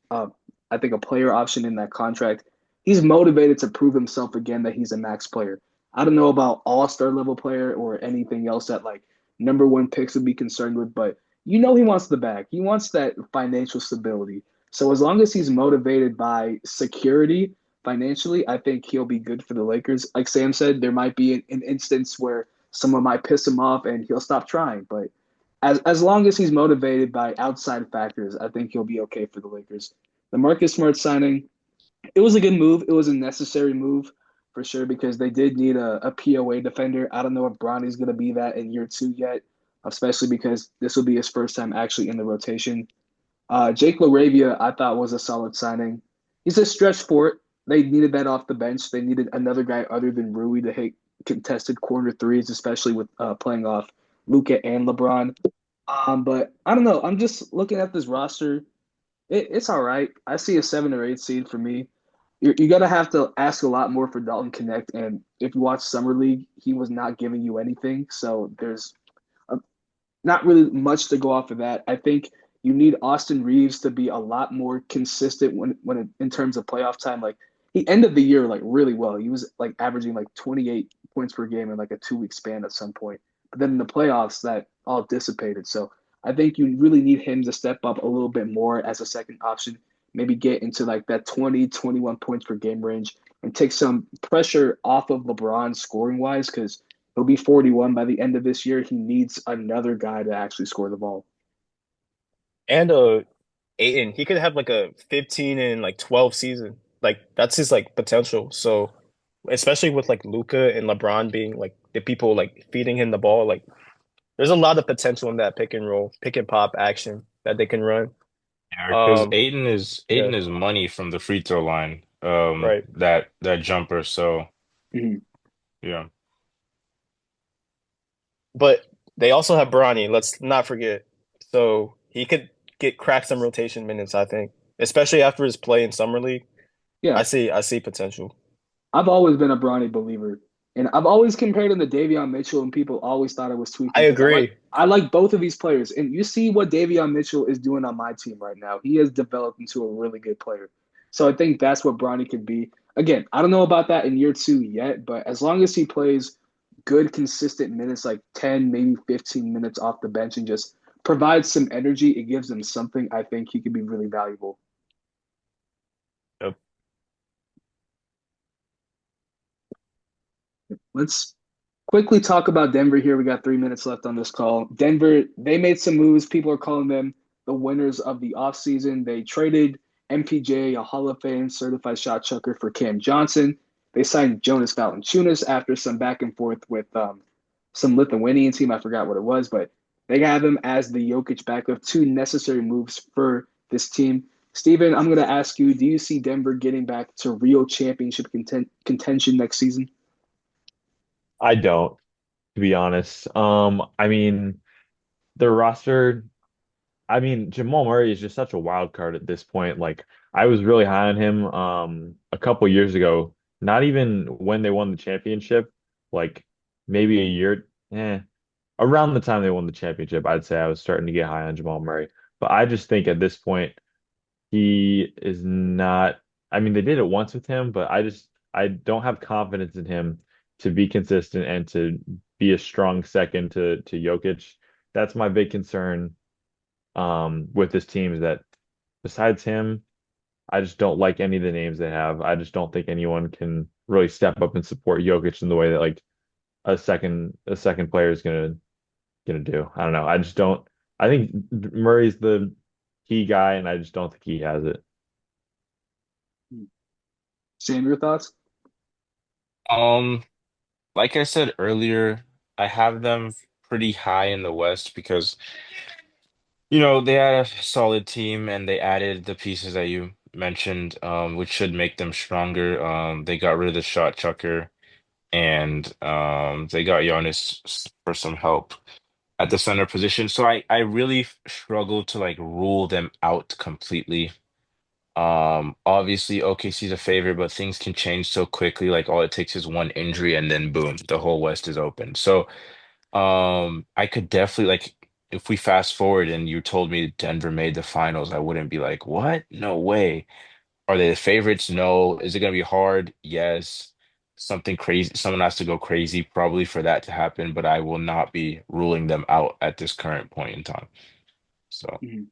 uh I think a player option in that contract, he's motivated to prove himself again that he's a max player. I don't know about all-star level player or anything else that like number one picks would be concerned with, but you know he wants the bag. He wants that financial stability. So as long as he's motivated by security financially, I think he'll be good for the Lakers. Like Sam said, there might be an instance where someone might piss him off and he'll stop trying. But as long as he's motivated by outside factors, I think he'll be okay for the Lakers. The Marcus Smart signing, it was a good move. It was a necessary move for sure because they did need a POA defender. I don't know if Bronny's going to be that in year two yet, especially because this will be his first time actually in the rotation. Jake LaRavia, I thought was a solid signing. He's a stretch sport. They needed that off the bench. They needed another guy other than Rui to hit contested corner threes, especially with playing off Luka and LeBron. But I don't know. I'm just looking at this roster. It's all right. I see a 7 or 8 seed for me. You're gonna have to ask a lot more for Dalton Connect, and if you watch Summer League, he was not giving you anything. So there's not really much to go off of that. I think you need Austin Reeves to be a lot more consistent when in terms of playoff time. Like he ended the year like really well. He was like averaging like 28 points per game in like a 2 week span at some point. But then in the playoffs, that all dissipated. So I think you really need him to step up a little bit more as a second option. Maybe get into like that 20, 21 points per game range and take some pressure off of LeBron scoring wise because he'll be 41 by the end of this year. He needs another guy to actually score the ball. And Aiton, he could have like a 15 and like 12 season. Like that's his like potential. So especially with like Luca and LeBron being like the people like feeding him the ball, like there's a lot of potential in that pick and roll, pick and pop action that they can run. Yeah, because Um, yeah, Aiden is money from the free throw line. right. That jumper. So Mhm. yeah. But they also have Bronny, let's not forget. So he could get crack some rotation minutes, I think. Especially after his play in summer league. Yeah, I see potential. I've always been a Bronny believer, and I've always compared him to Davion Mitchell, and people always thought I was I tweaking because agree. I like both of these players, and you see what Davion Mitchell is doing on my team right now. He has developed into a really good player, so I think that's what Bronny could be. Again, I don't know about that in year two yet, but as long as he plays good, consistent minutes, like 10, maybe 15 minutes off the bench, and just provides some energy, it gives him something. I think he could be really valuable. Yep. Let's quickly talk about Denver here. We got 3 minutes left on this call. Denver, they made some moves. People are calling them the winners of the offseason. They traded MPJ, a Hall of Fame certified shot chucker, for Cam Johnson. They signed Jonas Valanciunas after some back and forth with some Lithuanian team. I forgot what it was, but they have him as the Jokic backup. Two necessary moves for this team. Steven, I'm going to ask you, do you see Denver getting back to real championship contention next season? I don't, to be honest. I mean, the roster, I mean, Jamal Murray is just such a wild card at this point. Like, I was really high on him a couple years ago, not even when they won the championship, like maybe a year, around the time they won the championship, I'd say I was starting to get high on Jamal Murray. But I just think at this point, he is not, I mean, they did it once with him, but I don't have confidence in him to be consistent and to be a strong second to Jokic. That's my big concern with this team is that besides him, I just don't like any of the names they have. I just don't think anyone can really step up and support Jokic in the way that like a second player is gonna do. I don't know. I just don't. I think Murray's the key guy, and I just don't think he has it. Sam, your thoughts? Um, like I said earlier, I have them pretty high in the West because they had a solid team and they added the pieces that you mentioned, which should make them stronger. They got rid of the shot chucker and they got Giannis for some help at the center position. So I really struggle to like rule them out completely. Obviously OKC's a favorite, but things can change so quickly. Like all it takes is one injury and then boom, the whole West is open. So I could definitely like if we fast forward and you told me Denver made the finals, I wouldn't be like, what? No way. Are they the favorites? No. Is it gonna be hard? Yes. Something crazy, someone has to go crazy probably for that to happen, but I will not be ruling them out at this current point in time. So Mhm.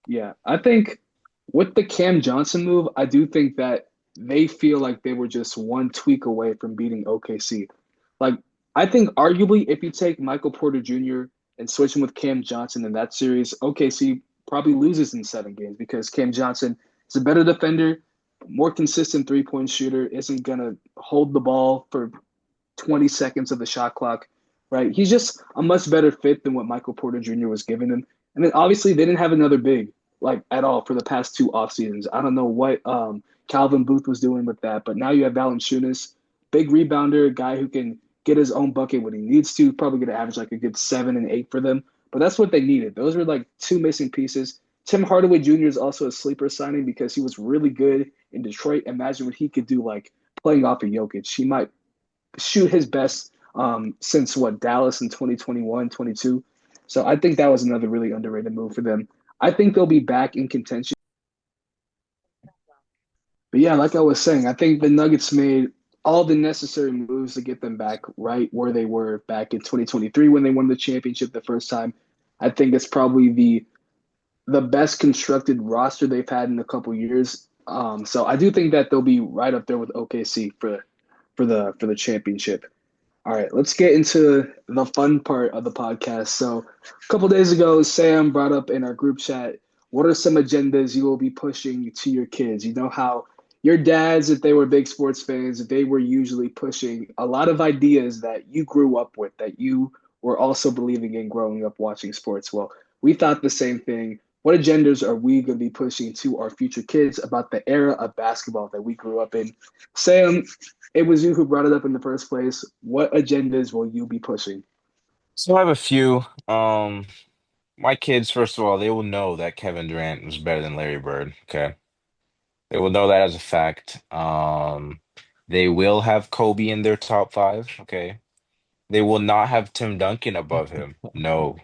Yeah, I think with the Cam Johnson move, I do think that they feel like they were just one tweak away from beating OKC. Like, I think arguably if you take Michael Porter Jr. and switch him with Cam Johnson in that series, OKC probably loses in 7 games because Cam Johnson is a better defender, more consistent three-point shooter, isn't gonna hold the ball for 20 seconds of the shot clock, right? He's just a much better fit than what Michael Porter Jr. was giving him. And then obviously they didn't have another big like at all for the past two off seasons. I don't know what Calvin Booth was doing with that, but now you have Valanciunas, big rebounder, guy who can get his own bucket when he needs to. Probably going to average like a good 7 and 8 for them. But that's what they needed. Those were like two missing pieces. Tim Hardaway Jr. is also a sleeper signing because he was really good in Detroit. Imagine what he could do like playing off of Jokic. He might shoot his best since what Dallas in 2021, 22. So I think that was another really underrated move for them. I think they'll be back in contention. But yeah, like I was saying, I think the Nuggets made all the necessary moves to get them back right where they were back in 2023 when they won the championship the first time. I think it's probably the best constructed roster they've had in a couple years. So I do think that they'll be right up there with OKC for the championship. All right, let's get into the fun part of the podcast. So, a couple days ago, Sam brought up in our group chat, what are some agendas you will be pushing to your kids? You know how your dads, if they were big sports fans, they were usually pushing a lot of ideas that you grew up with, that you were also believing in growing up watching sports. Well, we thought the same thing. What agendas are we going to be pushing to our future kids about the era of basketball that we grew up in? Sam, it was you who brought it up in the first place. What agendas will you be pushing? so I have a few. My kids, first of all, they will know that Kevin Durant was better than Larry Bird. Okay. They will know that as a fact. They will have Kobe in their top five. Okay. They will not have Tim Duncan above him. No,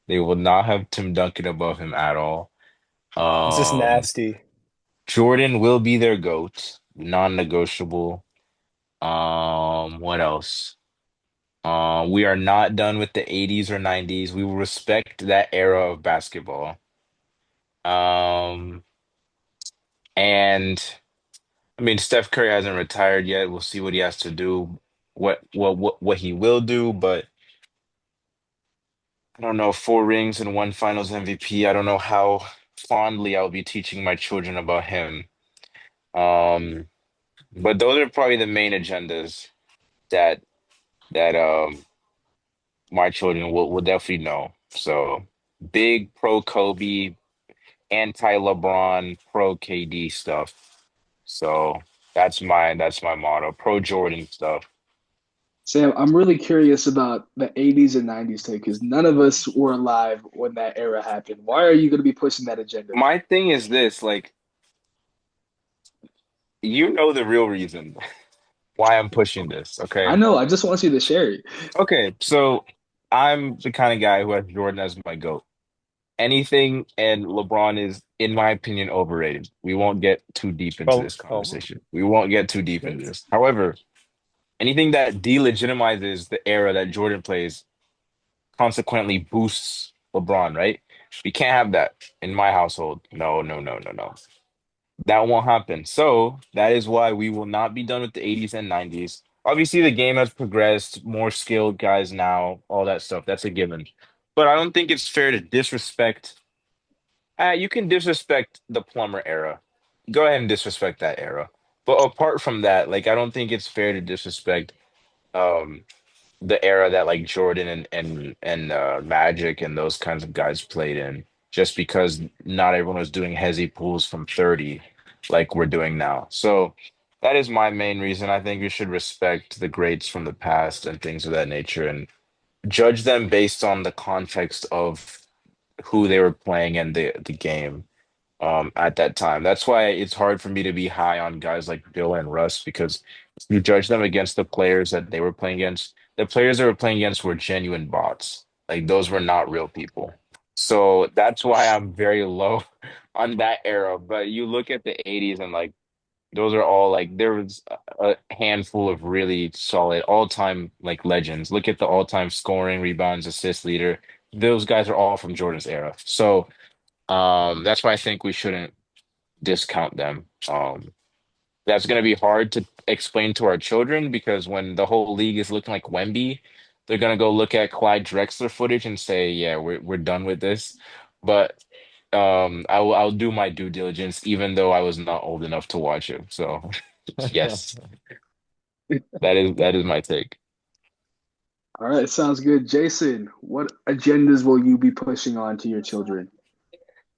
they will not have Tim Duncan above him at all. This is Um, nasty. Jordan will be their GOAT, non-negotiable. What else? We are not done with the 80s or 90s. We will respect that era of basketball. Um, and I mean, Steph Curry hasn't retired yet. We'll see what he has to do, what he will do, but I don't know, 4 rings and one Finals MVP. I don't know how fondly I'll be teaching my children about him. Um, but those are probably the main agendas that that my children will definitely know. So big pro Kobe, anti LeBron, pro KD stuff. So that's my motto. Pro Jordan stuff. Sam, I'm really curious about the 80s and 90s take because none of us were alive when that era happened. Why are you going to be pushing that agenda? My thing is this, like, you know the real reason why I'm pushing this, I okay? know. I just want you to share it. Okay, so I'm the kind of guy who has Jordan as my GOAT. Anything and LeBron is, in my opinion, overrated. We won't get too deep into Oh, this oh, conversation. We won't get too deep into this. However, anything that delegitimizes the era that Jordan plays consequently boosts LeBron, right? We can't have that in my household. No, no, no, no, no. That won't happen. So that is why we will not be done with the 80s and 90s. Obviously, the game has progressed, more skilled guys now, all that stuff. That's a given. But I don't think it's fair to disrespect. You can disrespect the plumber era. Go ahead and disrespect that era. But apart from that, like I don't think it's fair to disrespect um the era that like Jordan and Magic and those kinds of guys played in, just because not everyone was doing hezzy pulls from 30 like we're doing now. So that is my main reason. I think we should respect the greats from the past and things of that nature and judge them based on the context of who they were playing and the game at that time. That's why it's hard for me to be high on guys like Bill and Russ because you judge them against the players that they were playing against. The players they were playing against were genuine bots. Like those were not real people. So that's why I'm very low on that era. But you look at the 80s and like those are all like there was a handful of really solid all-time like legends. Look at the all-time scoring, rebounds, assist leader, those guys are all from Jordan's era. So that's why I think we shouldn't discount them. That's going to be hard to explain to our children because when the whole league is looking like Wemby, they're going to go look at Clyde Drexler footage and say, "Yeah, we're done with this." But I'll do my due diligence, even though I was not old enough to watch it. So yes, that is my take. All right, sounds good. Jason, what agendas will you be pushing on to your children?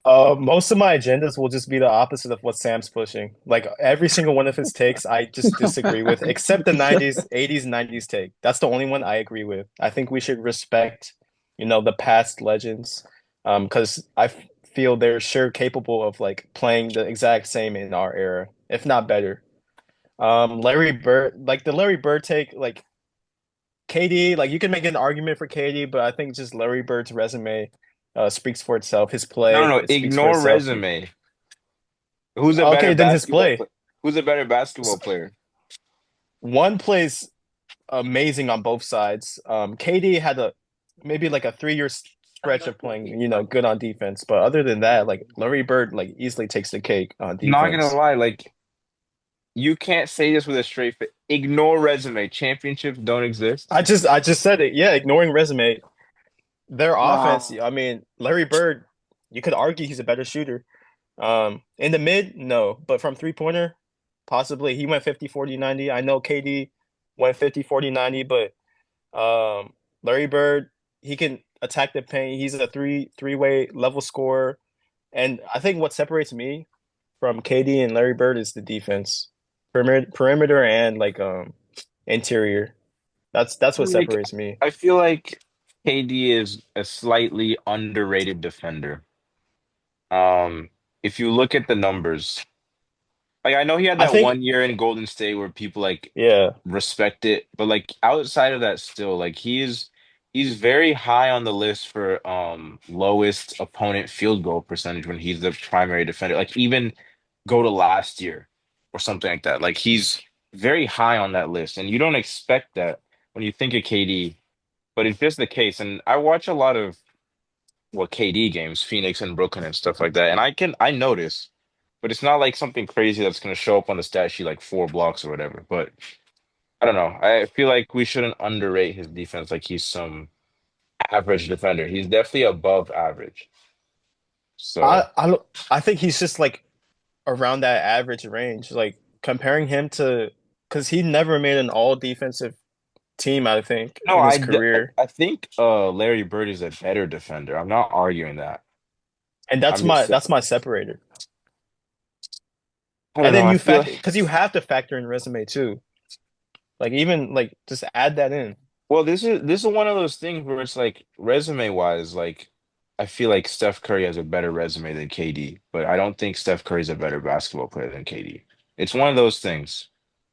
Most of my agendas will just be the opposite of what Sam's pushing. Like every single one of his takes, I just disagree with, except the 90s, 80s, 90s take. That's the only one I agree with. I think we should respect, the past legends, because feel they're sure capable of like playing the exact same in our era, if not better. Larry Bird, like the Larry Bird take, like KD, like you can make an argument for KD, but I think just Larry Bird's resume speaks for itself. His No, play, no, no. it speaks for Ignore itself. resume. Who's a better Okay, then his basketball play. player? Who's a better basketball player? One plays amazing on both sides. KD had a maybe like a 3 year stretch of playing, good on defense. But other than that, like Larry Bird, like easily takes the cake on Not gonna defense. lie, like you can't say this with a straight face. Ignore resume. Championships don't exist. I just said it. Yeah, ignoring resume, their offense. Wow. I mean, Larry Bird, you could argue he's a better shooter. In the mid, no, but from three-pointer, possibly. He went 50, 40, 90. I know KD went 50, 40, 90, but Larry Bird, he can attack the paint. He's a three-way level scorer. And I think what separates me from KD and Larry Bird is the defense. Perimeter and like interior. That's what Like separates me. I feel like KD is a slightly underrated defender. Um, if you look at the numbers, like I know he had I that think, 1 year in Golden State where people like yeah. respect it, but like outside of that still, like he's very high on the list for lowest opponent field goal percentage when he's the primary defender. Like even go to last year or something like that. Like he's very high on that list, and you don't expect that when you think of KD, but it's just the case. And I watch a lot of KD games, Phoenix and Brooklyn and stuff like that, and I notice, but it's not like something crazy that's going to show up on the stat sheet like 4 blocks or whatever. But I don't know. I feel like we shouldn't underrate his defense like he's some average defender. He's definitely above average. I So I don't- I think he's just like around that average range. Like comparing him to, because he never made an all defensive team, I think, no, in his career. I think Larry Bird is a better defender. I'm not arguing that. And I'm just that's my separator. I don't And know. then I you feel factor, like because you have to factor in resume too. Like even like just add that in. well, this is one of those things where it's like resume wise, like I feel like Steph Curry has a better resume than KD, but I don't think Steph Curry's a better basketball player than KD. It's one of those things.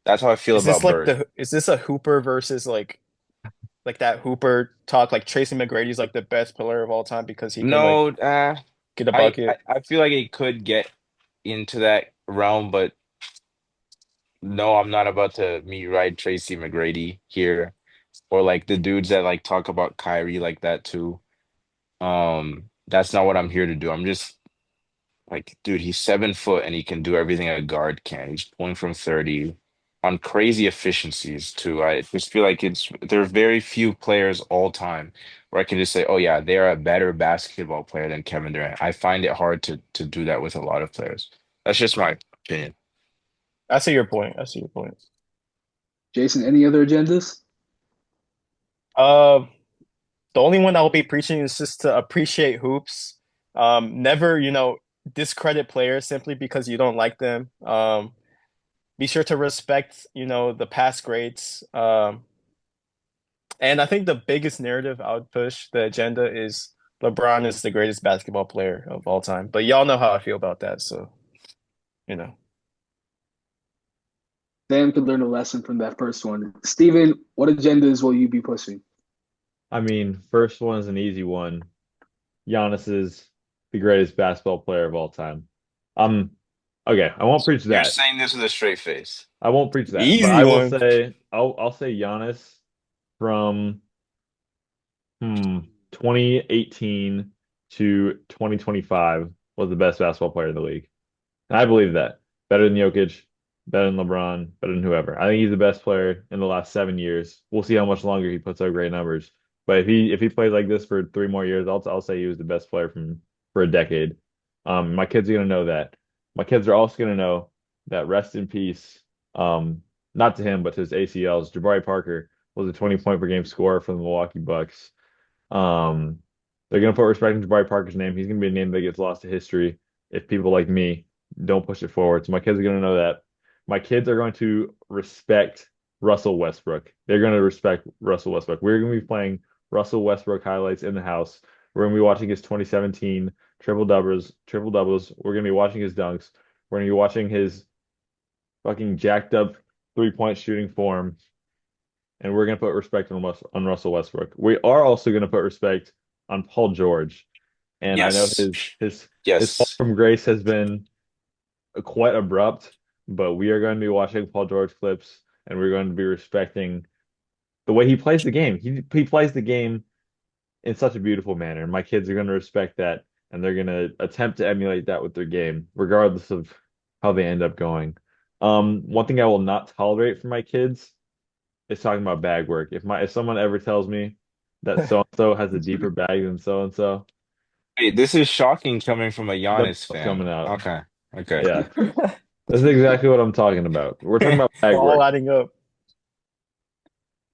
That's how I feel about Bird. Is this a Hooper versus like that Hooper talk, like Tracy McGrady's like the best player of all time because he can like No, get a I bucket? I feel like it could get into that realm, but no, I'm not about to meet ride Tracy McGrady here, or like the dudes that like talk about Kyrie like that too. That's not what I'm here to do. I'm just like, dude, he's 7 foot and he can do everything a guard can. He's pulling from 30 on crazy efficiencies too. I just feel like there are very few players all time where I can just say, oh yeah, they're a better basketball player than Kevin Durant. I find it hard to do that with a lot of players. That's just my opinion. I see your point. I see your point. Jason, any other agendas? Uh, the only one I'll be preaching is just to appreciate hoops. Never, discredit players simply because you don't like them. Be sure to respect, the past greats. And I think the biggest narrative I would push, the agenda is LeBron is the greatest basketball player of all time. But y'all know how I feel about that, so you know. Sam could learn a lesson from that first one. Steven, what agendas will you be pushing? I mean, first one is an easy one. Giannis is the greatest basketball player of all time. Um, okay, I won't preach You're that. saying this with a straight face. I won't preach that, but Easy I will one. say I'll say Giannis from hmm 2018 to 2025 was the best basketball player in the league. And I believe that. Better than Jokic, better than LeBron, better than whoever. I think he's the best player in the last 7 years. We'll see how much longer he puts up great numbers. But if he plays like this for 3 more years, I'll say he was the best player for a decade. My kids are gonna know that. My kids are also gonna know that rest in peace. Not to him, but to his ACLs. Jabari Parker was a 20 point per game scorer for the Milwaukee Bucks. Um, they're gonna put respect in Jabari Parker's name. He's gonna be a name that gets lost to history if people like me don't push it forward. So my kids are gonna know that. My kids are going to respect Russell Westbrook. They're going to respect Russell Westbrook. We're going to be playing Russell Westbrook highlights in the house. We're going to be watching his 2017 triple doubles. We're going to be watching his dunks. We're going to be watching his fucking jacked up 3 point shooting form. And we're going to put respect on Russell Westbrook. We are also going to put respect on Paul George. And I know Yes. his fall Yes. from grace has been quite abrupt, but we are going to be watching Paul George clips and we're going to be respecting the way he plays the game. He plays the game in such a beautiful manner. And my kids are going to respect that and they're going to attempt to emulate that with their game, regardless of how they end up going. One thing I will not tolerate from my kids is talking about bag work. If someone ever tells me that so and so has a deeper bag than so and so, Wait, this is shocking coming from a the Giannis ball's fan. coming out. Okay. Okay. Yeah, that's exactly what I'm talking about. We're talking about It's bag all work. adding up.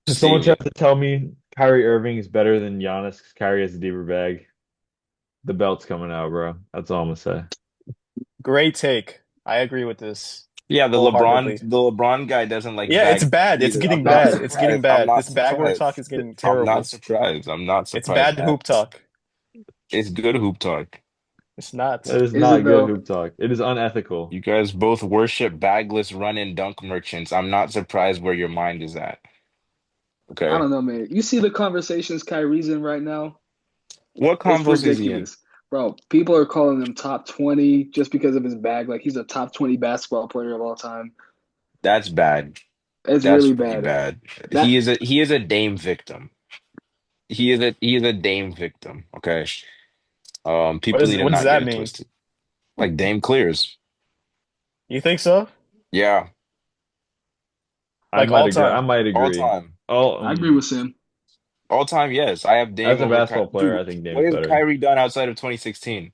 If someone tries See, to tell me Kyrie Irving is better than Giannis because Kyrie has a deeper bag, the belt's coming out, bro. That's all I'm gonna say. Great take. I agree with this yeah, wholeheartedly. the LeBron guy doesn't like Yeah, it's bag bad. It's either. I'm getting not bad. It's getting surprised. I'm bad. not This backward talk surprised. is getting I'm not terrible. surprised. I'm not It's surprised bad at hoop talk. it's good hoop talk. It's not. That is Is it not good though? hoop talk. It is unethical. You guys both worship bagless run and dunk merchants. I'm not surprised where your mind is at. I Okay. don't know, man. You see the conversations Kyrie's in right now? What It's convos is he in? ridiculous. Bro, people are calling him top 20 just because of his bag. Like he's a top 20 basketball player of all time. That's bad. It's That's really pretty bad. bad. That He is a Dame victim. He is a Dame victim. Okay. People need to What does not get that it mean? twisted. Like Dame clears. You think so? Yeah, I Like might all agree. I time. might all agree. time. Oh, I agree with Sam. All time, yes. I have Dame as a over Kyrie. basketball player, Dude, I think what Dame's has better. Kyrie done outside of 2016?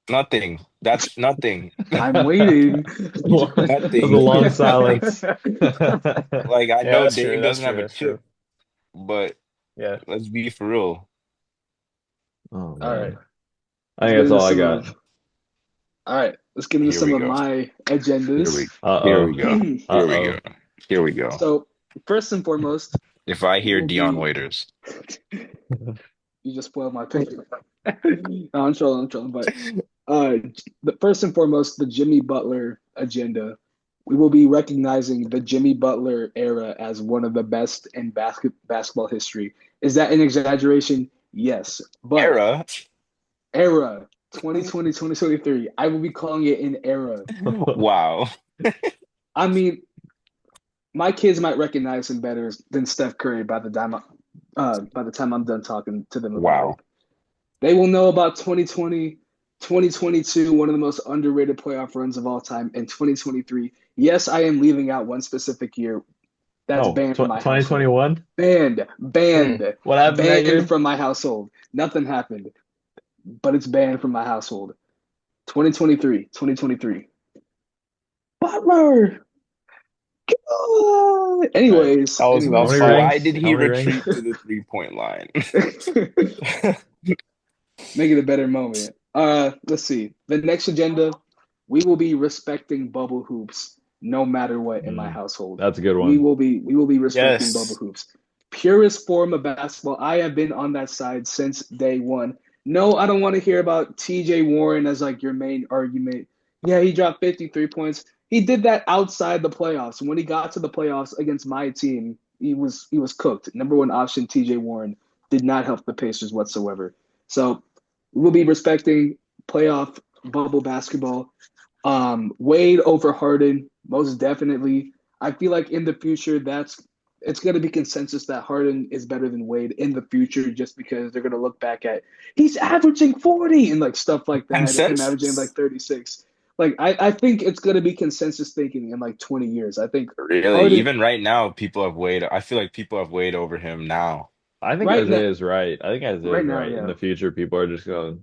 Nothing. That's nothing. I'm waiting. That was a Nothing. long silence. Like I Yeah, know that's true. Dame That's doesn't have true. a That's true. chip, but Yeah. let's be for real. Oh All right, man. I let's think get that's into all I some got. of. All right, let's get into Here some we of go. my Here agendas. we here we Uh-oh. go. Here we go. Uh-oh. Here we go. So first and foremost, If I we hear will Dion be. Waiters. You just spoiled my pick. No, I'm trolling. I'm trolling. But uh, the first and foremost, the Jimmy Butler agenda. We will be recognizing the Jimmy Butler era as one of the best in basketball history. Is that an exaggeration? Yes. But Era. era 2020, 2023, I will be calling it an era. Wow. I mean, my kids might recognize him better than Steph Curry by the time I'm done talking to them about it. Wow. They will know about 2020, 2022, one of the most underrated playoff runs of all time, and 2023. Yes, I am leaving out one specific year that's Oh, banned from my household. 2021? Banned, Hmm. banned, What happened that banned year? from my household. Nothing happened, but it's banned from my household. 2023, 2023. Butler. God. Right. Anyways, That How was many fire. Why rings? did How he many rings? retreat to the 3 point line? make it a better moment. Let's see. The next agenda, we will be respecting bubble hoops no matter what in my Mm, household. that's a good We one. will be respecting bubble Yes. hoops. Purest form of basketball. I have been on that side since day one. No, I don't want to hear about TJ Warren as like your main argument. Yeah, he dropped 53 points. He did that outside the playoffs. When he got to the playoffs against my team, he was cooked. Number one option, TJ Warren, did not help the Pacers whatsoever. So we'll be respecting playoff bubble basketball. Wade over Harden, most definitely. I feel like in the future, that's it's going to be consensus that Harden is better than Wade in the future, just because they're going to look back at he's averaging 40 and like stuff like that, and him averaging like Consensus? 36. Like I think it's going to be consensus thinking in like 20 years. I think Really? Harden Even right now, people have Wade. I feel like people have Wade over him now. I think right now, Isaiah is right. I think Isaiah right is now, right. In yeah. the future, people are just going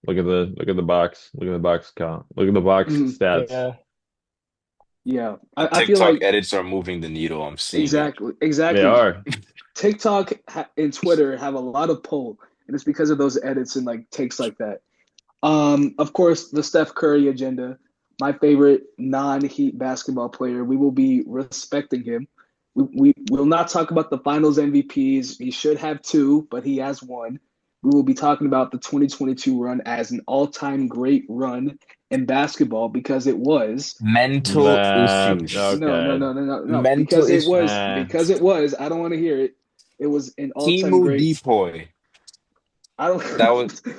look at the box, look at the box count, look at the box Mhm. stats. Yeah. Yeah, The I feel TikTok like edits are moving the needle. I'm seeing it. They exactly. are. TikTok and Twitter have a lot of pull, and it's because of those edits and like takes like that. Of course, the Steph Curry agenda, my favorite non-Heat basketball player. We will be respecting him. We will not talk about the Finals MVPs. He should have two, but he has one. We will be talking about the 2022 run as an all-time great run in basketball because it was. Mental Nah, issues. okay. Mental issues. Because it was. I don't want to hear it. It was an all-time Timu great. Depoy. I That was don't.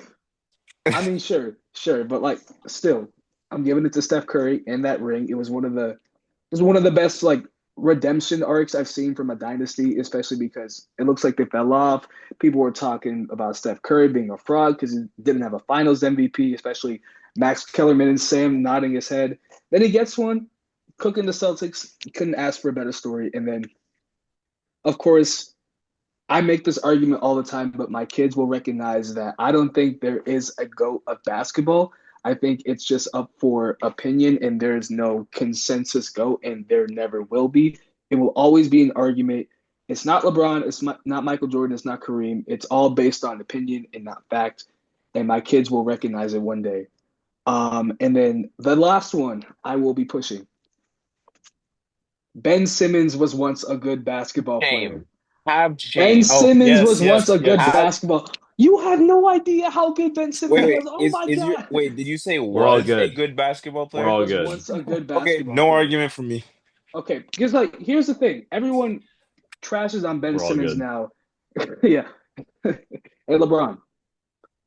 I mean, sure, but like, still, I'm giving it to Steph Curry and that ring. It was one of the best like redemption arcs I've seen from a dynasty, especially because it looks like they fell off. People were talking about Steph Curry being a fraud because he didn't have a Finals MVP, especially Max Kellerman and Sam nodding his head. Then he gets one, cooking the Celtics. Couldn't ask for a better story. And then, of course, I make this argument all the time, but my kids will recognize that I don't think there is a GOAT of basketball. I think it's just up for opinion, and there's no consensus GOAT, and there never will be. It will always be an argument. It's not LeBron, it's not Michael Jordan, it's not Kareem. It's all based on opinion and not fact. And my kids will recognize it one day. And then the last one I will be pushing. Ben Simmons was once a good basketball player. shame. Have Ben shame. Oh, Simmons yes, was once yes, a good yes. Have basketball. You have no idea how good Ben wait, Simmons wait. was. Oh my God. Did you say We're all was a good. good basketball We're player? all Was good. once a good Okay, basketball no player. argument from me. Okay, because like here's the thing. Everyone trashes on Ben We're all Simmons good. now. Yeah. Hey LeBron,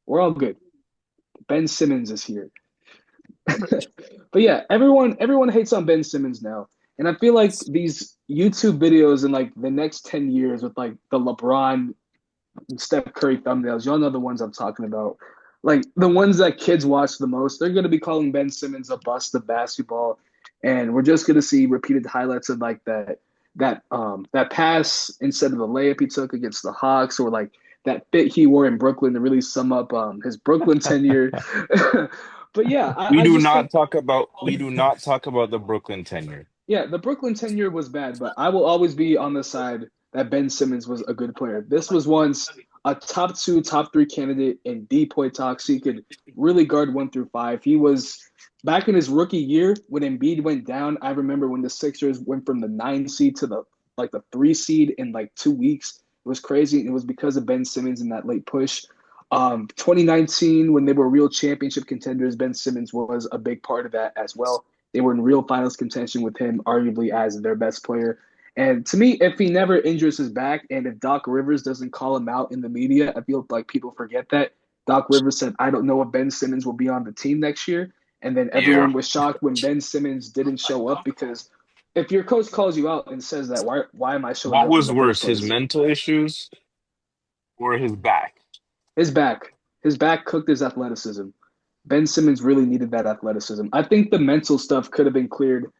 we're all good. Ben Simmons is here. But yeah, everyone hates on Ben Simmons now. And I feel like these YouTube videos in like the next 10 years with like the LeBron Steph Curry thumbnails. Y'all know the ones I'm talking about. Like the ones that kids watch the most, they're going to be calling Ben Simmons a bust of basketball, and we're just going to see repeated highlights of like that pass instead of the layup he took against the Hawks, or like that fit he wore in Brooklyn to really sum up his Brooklyn tenure. But yeah, I just think We do not talk about the Brooklyn tenure. yeah, the Brooklyn tenure was bad, but I will always be on the side that Ben Simmons was a good player. This was once a top two, top three candidate in DPOY talks. He could really guard 1 through 5. He was back in his rookie year when Embiid went down. I remember when the Sixers went from the 9 seed to the 3 seed in like 2 weeks. It was crazy. It was because of Ben Simmons and that late push. 2019, when they were real championship contenders, Ben Simmons was a big part of that as well. They were in real finals contention with him, arguably as their best player. And to me, if he never injures his back and if Doc Rivers doesn't call him out in the media, I feel like people forget that. Doc Rivers said, I don't know if Ben Simmons will be on the team next year. And then Yeah. everyone was shocked when Ben Simmons didn't show up because if your coach calls you out and says that, why am I showing What up in was the first worse, his place? mental issues or his back? His back. His back cooked his athleticism. Ben Simmons really needed that athleticism. I think the mental stuff could have been cleared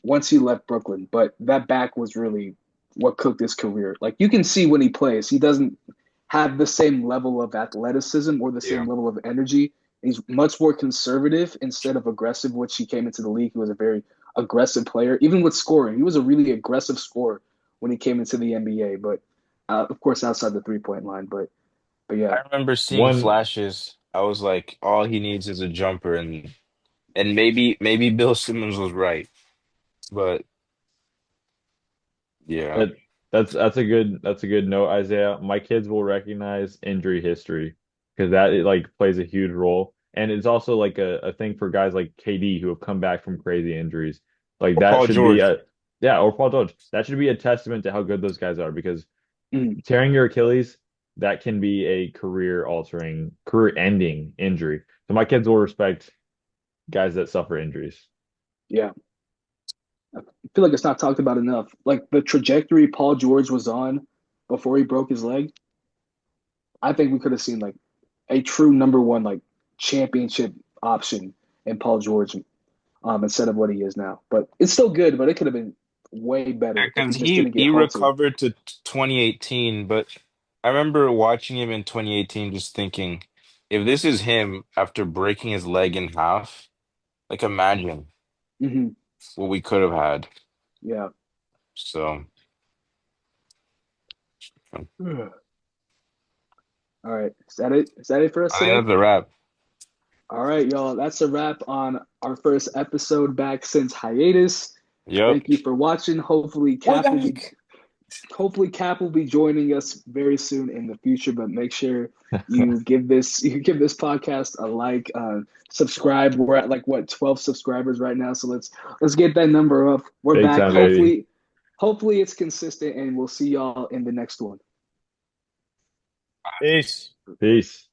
once he left Brooklyn, but that back was really what cooked his career. Like you can see when he plays, he doesn't have the same level of athleticism or the Yeah. same level of energy. He's much more conservative instead of aggressive, which he came into the league. He was a very aggressive player, even with scoring. He was a really aggressive scorer when he came into the NBA, but of course outside the 3-point line. But I yeah, remember seeing One flashes. I was like, all he needs is a jumper, and maybe Bill Simmons was right. But yeah. that that's a good note, Isaiah. My kids will recognize injury history because that it like plays a huge role. And it's also like a thing for guys like KD who have come back from crazy injuries. Like Or that Paul should be George. a yeah, or Paul George. That should be a testament to how good those guys are because mm, tearing your Achilles, that can be a career altering, career ending injury. So my kids will respect guys that suffer injuries. yeah. I feel like it's not talked about enough. Like the trajectory Paul George was on before he broke his leg, I think we could have seen like a true number one like championship option in Paul George instead of what he is now. But it's still good, but it could have been way better if Because he just he didn't get he halted. recovered to 2018, but I remember watching him in 2018, just thinking, if this is him after breaking his leg in half, like imagine Hmm. what we could have had. Yeah. So All right. Is that it? Is that it for us I think today? that's a wrap. All right, y'all. That's a wrap on our first episode back since hiatus. Yep. Thank you for watching. We're back. Hopefully Cap will be joining us very soon in the future, but make sure you give this podcast a like, subscribe. We're at like what 12 subscribers right now, so let's get that number up. We're Big back. time, baby. Hopefully it's consistent, and we'll see y'all in the next one. Peace. Peace.